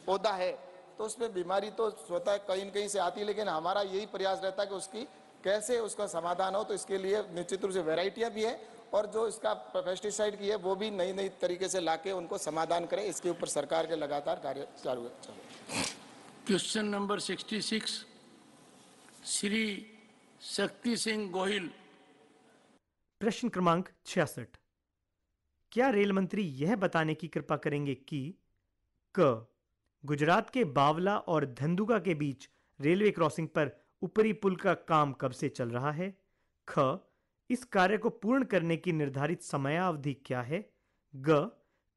पौधा है तो उसमें बीमारी तो स्वतः कहीं न कहीं से आती है, लेकिन हमारा यही प्रयास रहता है कि उसकी कैसे उसका समाधान हो। तो इसके लिए निश्चित रूप से वैरायटियां भी है, और जो इसका पेस्टिसाइड की है वो भी नई नई तरीके से लाके उनको समाधान करें, इसके ऊपर सरकार के लगातार कार्य चालू है। Question number 66 Shri Shakti Singh Gohil. प्रश्न क्रमांक 66। क्या रेल मंत्री यह बताने की कृपा करेंगे कि क गुजरात के बावला और धंधुका के बीच रेलवे क्रॉसिंग पर ऊपरी पुल का काम कब से चल रहा है? ख इस कार्य को पूर्ण करने की निर्धारित समयावधि क्या है? ग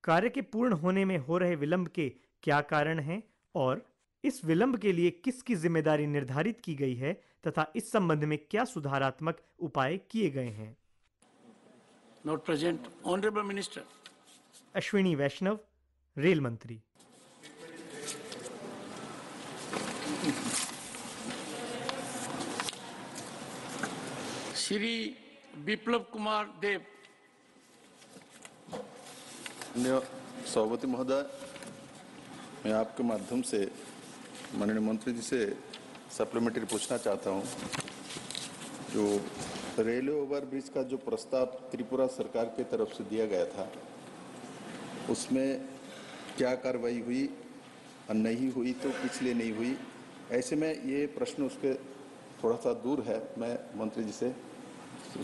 कार्य के पूर्ण होने में हो रहे विलंब के क्या कारण हैं और इस विलंब के लिए किसकी जिम्मेदारी निर्धारित की गई है तथा इस संबंध में क्या सुधारात्मक उपाय किए गए हैं? Not present. Honourable minister. Ashwini Vaishnaw, रेल मंत्री। श्री विप्लव कुमार देव। सभापति महोदय, मैं आपके माध्यम से माननीय मंत्री जी से सप्लीमेंट्री पूछना चाहता हूं। जो रेलवे ओवरब्रिज का जो प्रस्ताव त्रिपुरा सरकार की तरफ से दिया गया था, उसमें क्या कार्रवाई हुई और नहीं हुई तो पिछले नहीं हुई, ऐसे में ये प्रश्न उसके थोड़ा सा दूर है। मैं मंत्री जी से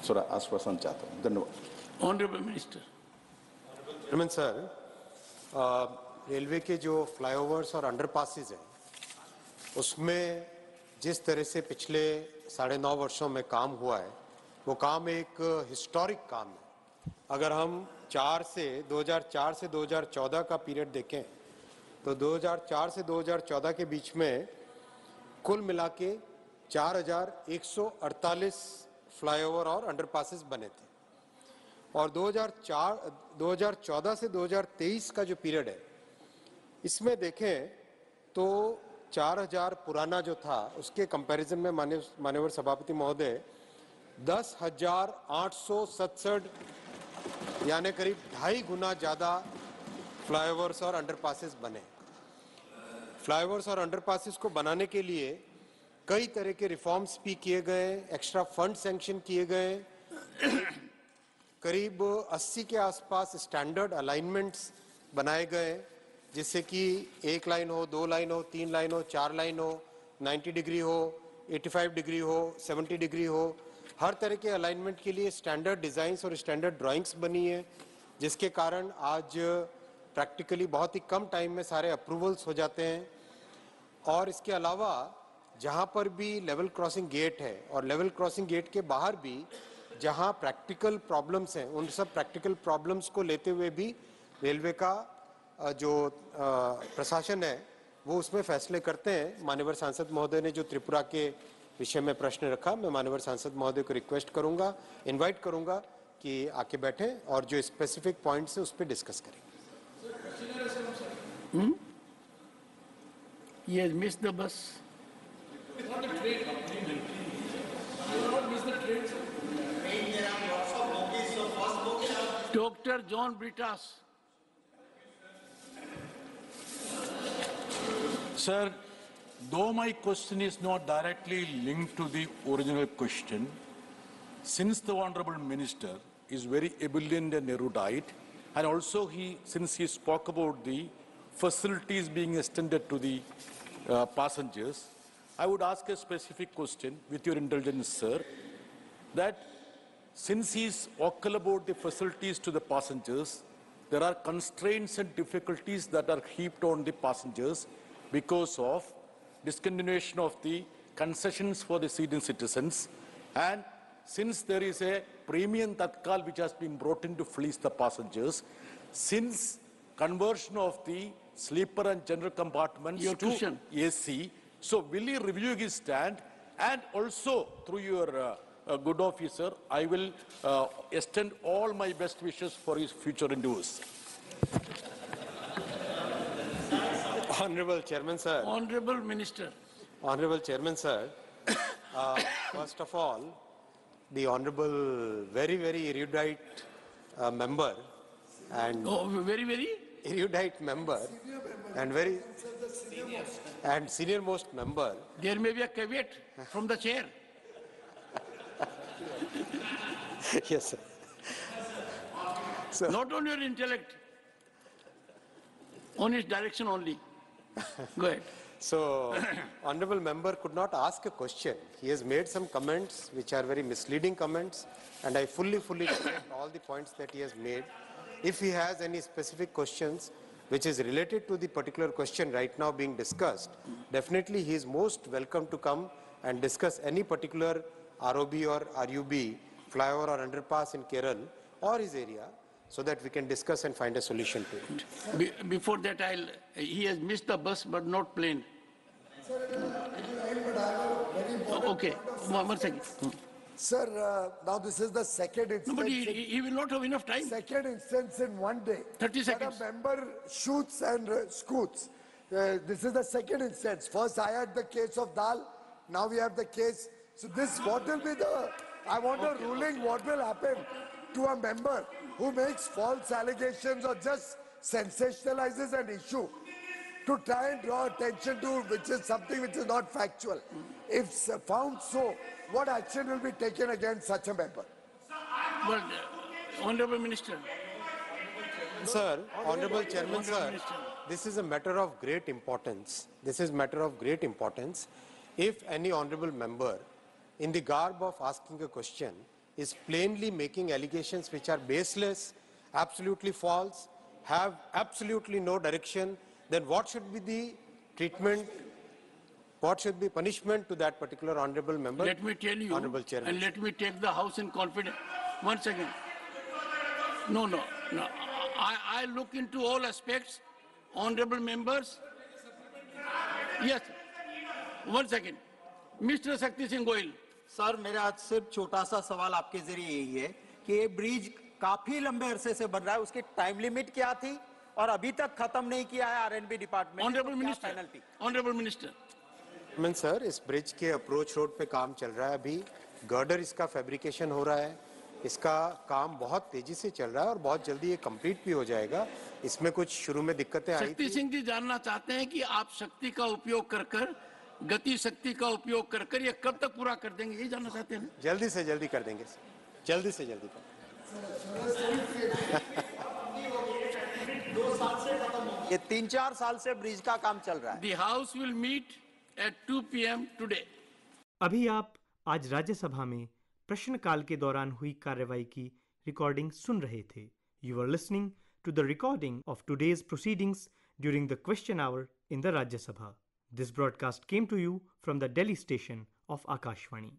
थोड़ा आश्वासन चाहता हूँ। धन्यवाद। Honourable minister. Chairman sir, railway के जो फ्लाईओवर्स और अंडरपासेस हैं उसमें जिस तरह से पिछले 9.5 वर्षों में काम हुआ है, वो काम एक हिस्टोरिक काम है। अगर हम 2004 से 2014 का पीरियड देखें तो 2004 से 2014 के बीच में कुल मिला के 4148 फ्लाईओवर और अंडरपासेस बने थे, और 2014 से 2023 का जो पीरियड है इसमें देखें तो 4000 पुराना जो था उसके कंपैरिजन में माननीय सभापति महोदय 10,867 यानी करीब 2.5 गुना ज्यादा फ्लाईओवर्स और अंडरपासेस बने। फ्लाईओवर्स और अंडरपासेस को बनाने के लिए कई तरह के रिफॉर्म्स भी किए गए, एक्स्ट्रा फंड सैंक्शन किए गए, करीब 80 के आसपास स्टैंडर्ड अलाइनमेंट्स बनाए गए, जिससे कि 1 लाइन हो, 2 लाइन हो, 3 लाइन हो, 4 लाइन हो, 90 डिग्री हो, 85 डिग्री हो, 70 डिग्री हो, हर तरह के अलाइनमेंट के लिए स्टैंडर्ड डिज़ाइंस और स्टैंडर्ड ड्राइंग्स बनी है, जिसके कारण आज प्रैक्टिकली बहुत ही कम टाइम में सारे अप्रूवल्स हो जाते हैं। और इसके अलावा जहाँ पर भी लेवल क्रॉसिंग गेट है और लेवल क्रॉसिंग गेट के बाहर भी जहाँ प्रैक्टिकल प्रॉब्लम्स हैं, उन सब प्रैक्टिकल प्रॉब्लम्स को लेते हुए भी रेलवे का जो प्रशासन है वो उसमें फैसले करते हैं। माननीय सांसद महोदय ने जो त्रिपुरा के विषय में प्रश्न रखा, मैं माननीय सांसद महोदय को रिक्वेस्ट करूंगा, इनवाइट करूंगा कि आके बैठें और जो स्पेसिफिक पॉइंट्स है उस पर डिस्कस करें। He has missed the bus. Dr. John Britas. Sir, though my question is not directly linked to the original question, since the Honorable Minister is very ebullient and erudite, and also since he spoke about the facilities being extended to the passengers, I would ask a specific question with your indulgence, sir, that since he is vocal about the facilities to the passengers, there are constraints and difficulties that are heaped on the passengers because of discontinuation of the concessions for the senior citizens, and since there is a premium Tatkal which has been brought in to fleece the passengers, since conversion of the sleeper and general compartments to AC, so will he review his stand? And also, through your good officer, I will extend all my best wishes for his future endeavors. Honorable Chairman, sir. Honorable Minister. Honorable Chairman, sir. First of all, the honorable, very, very erudite member and very erudite member and very and senior most member. There may be a caveat from the chair. Yes, sir. So, not on your intellect, on its direction only. Go ahead. So, honorable member could not ask a question. He has made some comments which are very misleading comments, and I fully respect all the points that he has made. If he has any specific questions which is related to the particular question right now being discussed, definitely he is most welcome to come and discuss any particular ROB or RUB, flyover or underpass in Kerala or his area, so that we can discuss and find a solution to it. Before that, he has missed the bus but not plane. Okay, 1 second. Sir, now this is the second instance. No, but he will not have enough time. Second instance in one day. 30 seconds. That a member shoots and scoots. This is the second instance. First I had the case of Dal. Now we have the case. So this, what will be the, I want a ruling, what will happen to a member who makes false allegations or just sensationalizes an issue to try and draw attention to which is something which is not factual. If found so, what action will be taken against such a member? But, Honorable Minister. Sir, Honorable Chairman, sir, this is a matter of great importance. This is matter of great importance. If any honorable member, in the garb of asking a question, is plainly making allegations which are baseless, absolutely false, have absolutely no direction, then what should be the treatment, what should be punishment to that particular honorable member? Let me tell you, Honorable Chairman. and let me take the House in confidence. 1 second. No. I look into all aspects. Honorable members. Yes. 1 second. Mr. Shakti Singh Goyal. Sir मेरा आज सिर्फ छोटा सा सवाल आपके जरिए यही है कि ये ब्रिज काफी लंबे अरसे से बन रहा है, उसकी टाइम लिमिट क्या थी और अभी तक खत्म नहीं किया है RNB department. Honourable minister, honourable minister. मैं सर, इस ब्रिज के अप्रोच रोड पे काम चल रहा है अभी, गर्डर इसका फैब्रिकेशन हो रहा है, इसका काम बहुत तेजी से चल रहा है और बहुत जल्दी ये कंप्लीट भी हो जाएगा। इसमें कुछ शुरू में दिक्कतें आई शक्ति थी। सिंह जी जानना चाहते हैं कि आप शक्ति का उपयोग कर गति शक्ति का उपयोग कर ये कब तक पूरा कर देंगे, ये जानना चाहते हैं। जल्दी से जल्दी कर देंगे, जल्दी से जल्दी कर। ये 3-4 साल से ब्रिज का काम चल रहा है। The House will meet at 2 p.m. today. अभी आप आज राज्यसभा में प्रश्नकाल के दौरान हुई कार्रवाई की रिकॉर्डिंग सुन रहे थे। You are listening to the recording of today's proceedings during the question hour in the Rajya Sabha. This broadcast came to you from the Delhi station of Akashvani.